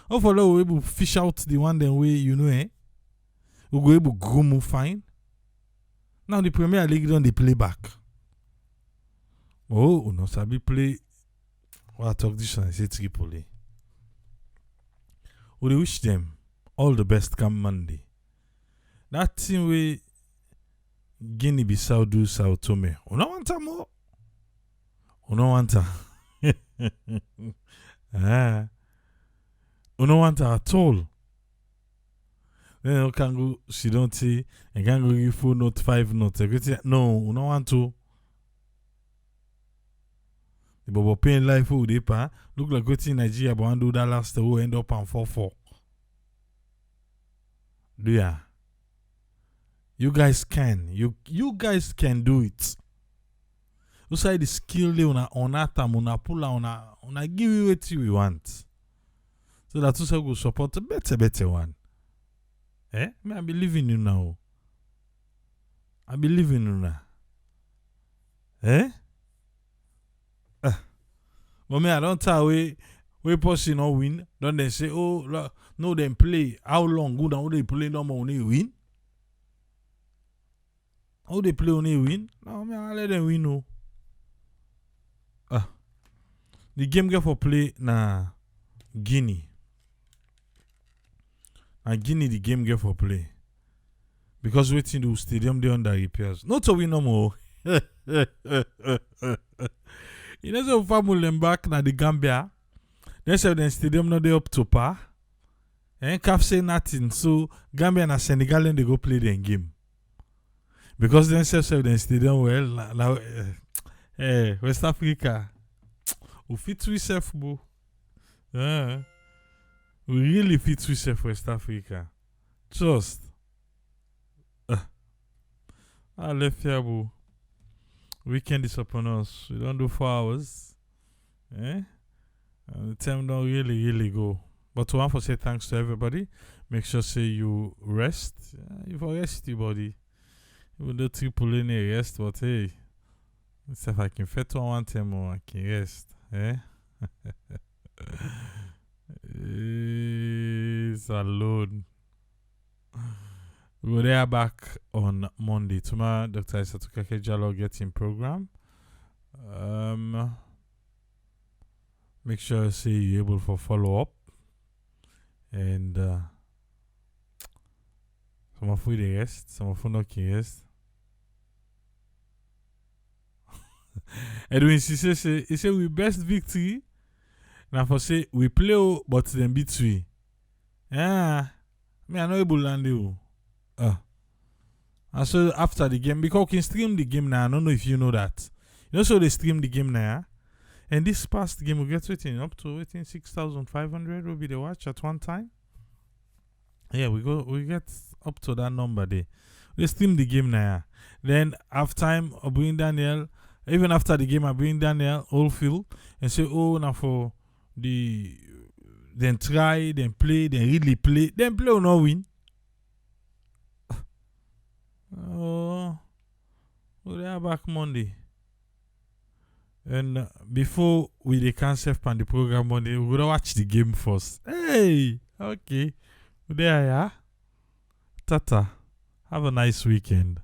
How for that we able to fish out the one then way we go able to groom fine. Now the Premier League don't they play back. Oh, no sabi play. Well, I talk this one. I say Tripoli. We wish them all the best come Monday. That team we Guinea-Bissau do Sao Tome. We don't want them more. We don't want them. We don't want them at all. Then you can go, she don't say, and can go give 4 note, 5 note. No, we don't want to. The Bobo paying life who they pay. Look like what in Nigeria, but do that last who end up on 4-4. Do ya? You guys can. You guys can do it. You say the skill they on atam, on pull on give you what you want. So that you say go support a better one. I believe in you now. I believe in you now. But me, I don't tell we person no win. Don't they say, oh, no, them play. How long good and how they play no more only win? How they play only win? No, me, I let them win. No. The game get for play na Guinea. And Guinea the game get for play. Because waiting the stadium they under repairs. Not to win no more. You know so family them back na the Gambia. They say the stadium not they up to par. And CAF say nothing. So Gambia and Senegal they go play their game. Because they say the stadium well West Africa. We fit we self boo. We really fit we self West Africa. Just I left here boo. Weekend is upon us. We don't do 4 hours. And the time don't really go. But to want to say thanks to everybody. Make sure say you rest. You for rest your body. Even though triple any rest, but hey. If I can fit one time more, I can rest. It's alone. We are back on Monday. Tomorrow, Dr. Isatukake Jalo getting program. make sure say you're able for follow up. And some of you the rest, some of you not can rest. Edwin, he say we best victory. Now for say we play but then beat we. Yeah, me I know able land you. And so after the game, because we can stream the game now. I don't know if you know that. You know, so they stream the game now. And this past game, we get waiting up to 6,500 will be the watch at one time. Yeah, we get up to that number there. We stream the game now. Then half time, I bring Daniel. Even after the game, I bring Daniel Oldfield and say, oh, now for the then try, then play, then really play, then play or not win. Oh, they are back Monday. And before we cancel on the program Monday, we're gonna watch the game first. Hey, okay. There, yeah. Tata. Have a nice weekend.